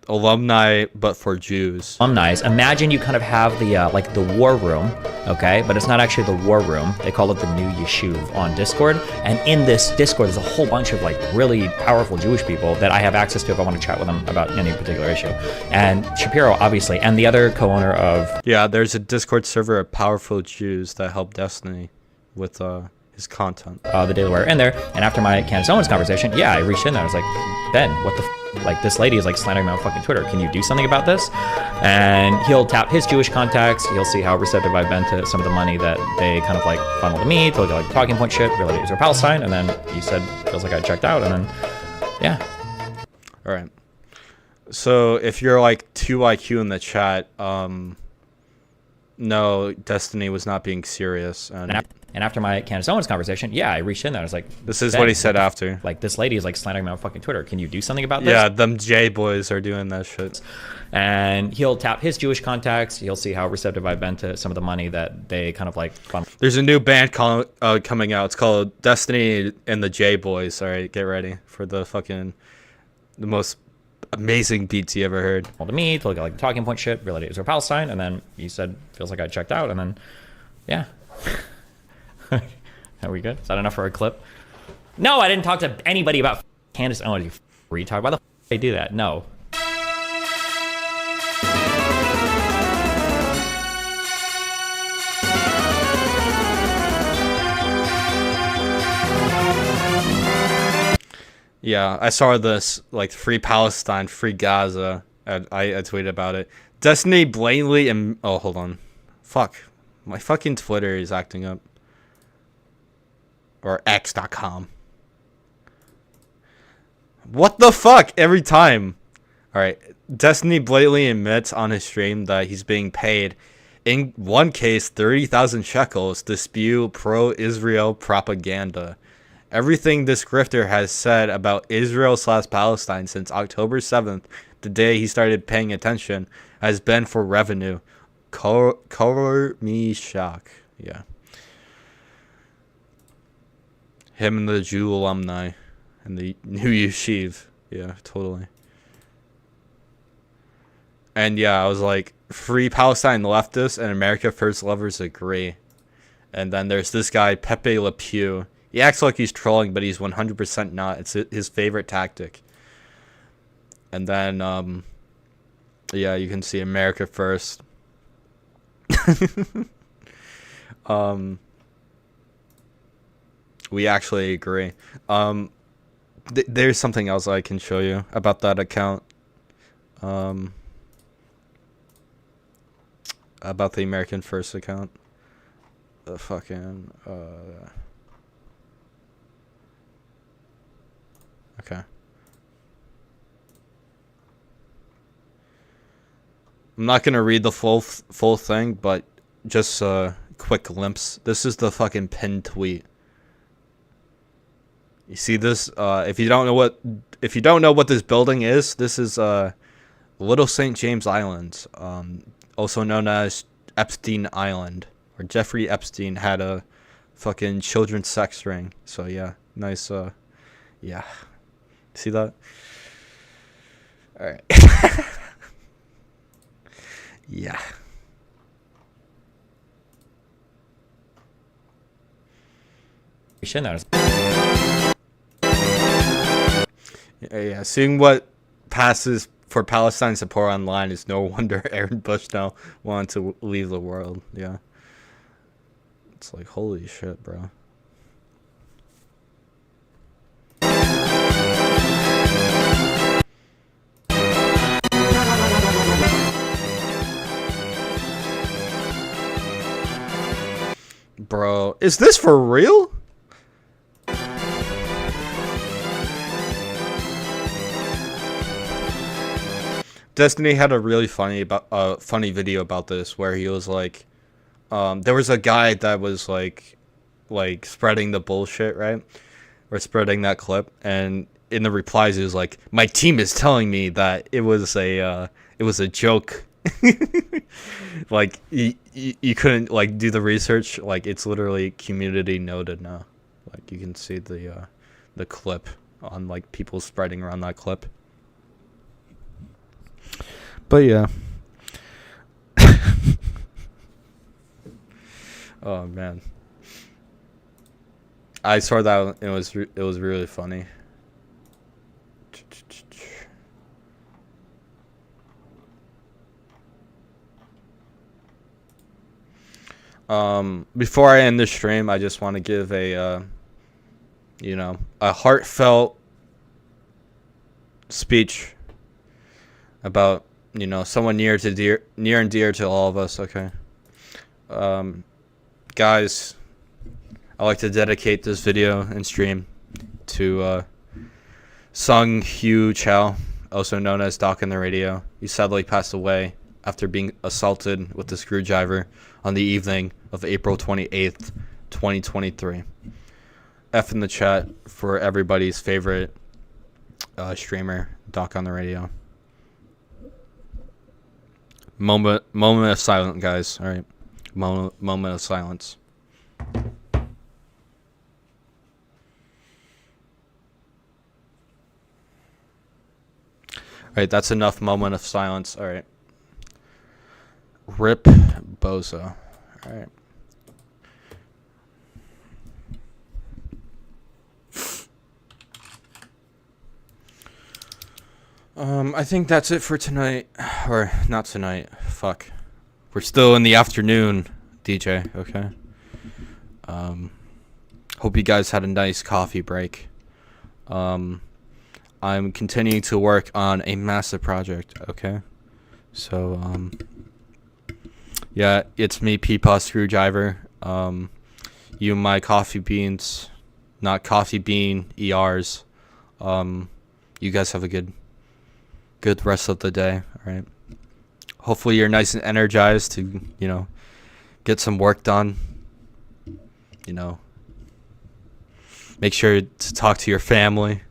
Alumni, but for Jews. alumni, imagine you kind of have the like the war room, okay? But it's not actually the war room. They call it the new Yeshuv on Discord. And in this Discord, there's a whole bunch of like really powerful Jewish people that I have access to if I want to chat with them about any particular issue. And Shapiro, obviously, and the other co-owner of... Yeah, there's a Discord server of powerful Jews that help Destiny with his content. The Daily Wire in there. And after my Candace Owens conversation, yeah, I reached in there. I was like, Ben, what the like, this lady is like slandering me on fucking Twitter. Can you do something about this? And he'll tap his Jewish contacts. He'll see how receptive I've been to some of the money that they kind of like funnel to me to look at like talking point shit related to Israel Palestine. And then he said, feels like I checked out. And then, yeah. All right. So if you're like 2 IQ in the chat, no, Destiny was not being serious. And after my Candace Owens conversation, yeah, I reached in there. I was like, This is what he said after. Like, this lady is like slandering me on fucking Twitter. Can you do something about this? Yeah, them J boys are doing that shit. And he'll tap his Jewish contacts. He'll see how receptive I've been to some of the money that they kind of like funnel. There's a new band coming out. It's called Destiny and the J Boys. All right, get ready for the most amazing beats you ever heard. To me to look at like talking point shit related to Israel Palestine. And then he said, feels like I checked out. And then, yeah. Are we good? Is that enough for a clip? No, I didn't talk to anybody about Candace Owens, you retard. Why the f did I do that? No. Yeah, I saw this, like, free Palestine, free Gaza. I tweeted about it. Destiny blatantly oh, hold on. Fuck. My fucking Twitter is acting up. Or X.com. What the fuck? Every time. Alright. Destiny blatantly admits on his stream that he's being paid, in one case, 30,000 shekels to spew pro-Israel propaganda. Everything this grifter has said about Israel/Palestine since October 7th, the day he started paying attention, has been for revenue. Color me shock. Yeah. Him and the Jew alumni and the new yeshiv. Yeah, totally. And yeah, I was like, free Palestine leftists and America First lovers agree. And then there's this guy, Pepe Le Pew. He acts like he's trolling, but he's 100% not. It's his favorite tactic. And then, yeah, you can see America First. We actually agree. There's something else I can show you about that account. about the American First account. The fucking okay. I'm not gonna read the full thing, but just a quick glimpse. This is the fucking pinned tweet. You see this? If you don't know what this building is, this is Little St. James Island, also known as Epstein Island, where Jeffrey Epstein had a fucking children's sex ring. So yeah, nice. Yeah, see that? All right. Yeah. Yeah, seeing what passes for Palestine support online is no wonder Aaron Bush now wanted to leave the world. Yeah. It's like, holy shit, bro. Bro, is this for real? Destiny had a really funny video about this where he was like, there was a guy that was like spreading the bullshit, right? Or spreading that clip, and in the replies he was like, my team is telling me that it was a joke. Like you couldn't like do the research, like it's literally community noted now. Like you can see the clip on like people spreading around that clip. But yeah. Oh man, I saw that and it was really funny. Before I end the stream, I just want to give a heartfelt speech about, someone near and dear to all of us, okay? Guys, I'd like to dedicate this video and stream to Sung Hugh Chow, also known as Doc on the Radio. He sadly passed away after being assaulted with a screwdriver on the evening of April 28th, 2023. F in the chat for everybody's favorite streamer, Doc on the Radio. Moment of silence, guys. All right, moment of silence. All right, that's enough moment of silence. All right. Rip Bozo. All right. I think that's it for tonight. Or not tonight. Fuck. We're still in the afternoon, DJ, okay? Hope you guys had a nice coffee break. I'm continuing to work on a massive project, okay? So, yeah, it's me, PeePaw Screwdriver. You my coffee beans, not coffee bean ERs. You guys have a good rest of the day, all right? Hopefully you're nice and energized to, get some work done. Make sure to talk to your family.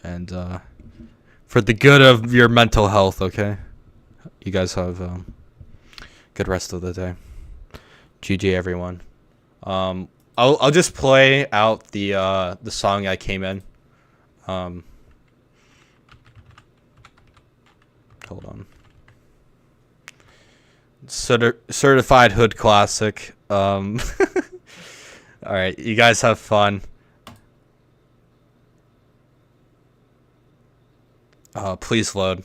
And for the good of your mental health, okay? You guys have good rest of the day. GG, everyone. I'll just play out the song I came in. Hold on. Certified Hood Classic. All right, you guys have fun. Please load.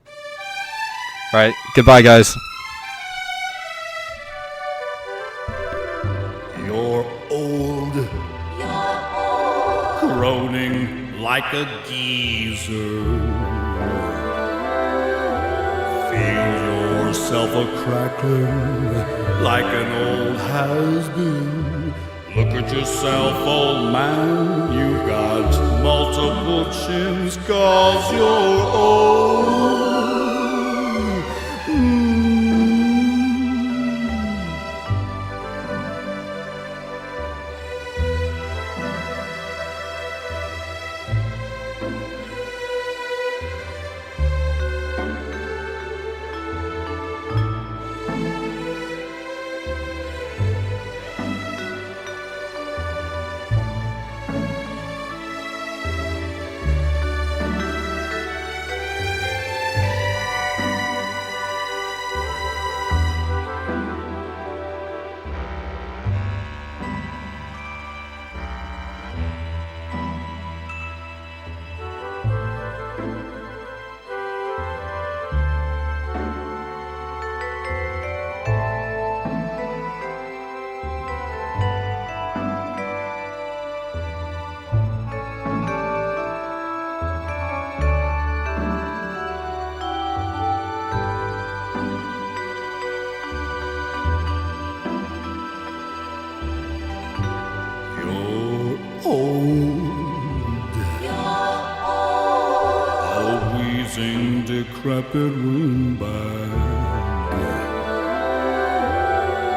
All right, goodbye, guys. You're old, groaning like a geezer. Feel your yourself a crackling like an old has-been. Look at yourself, old man, you've got multiple chins, 'cause you're old. A wheezing, decrepit room bag,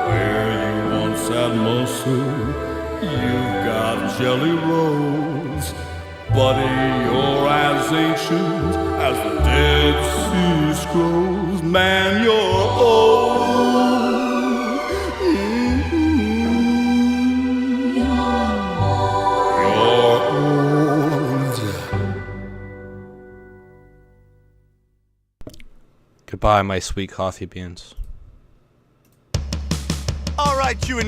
where you once had muscle, you've got jelly rolls. Buddy, you're as ancient as the Dead Sea Scrolls. Man, you're old. Goodbye, my sweet coffee beans. All right, you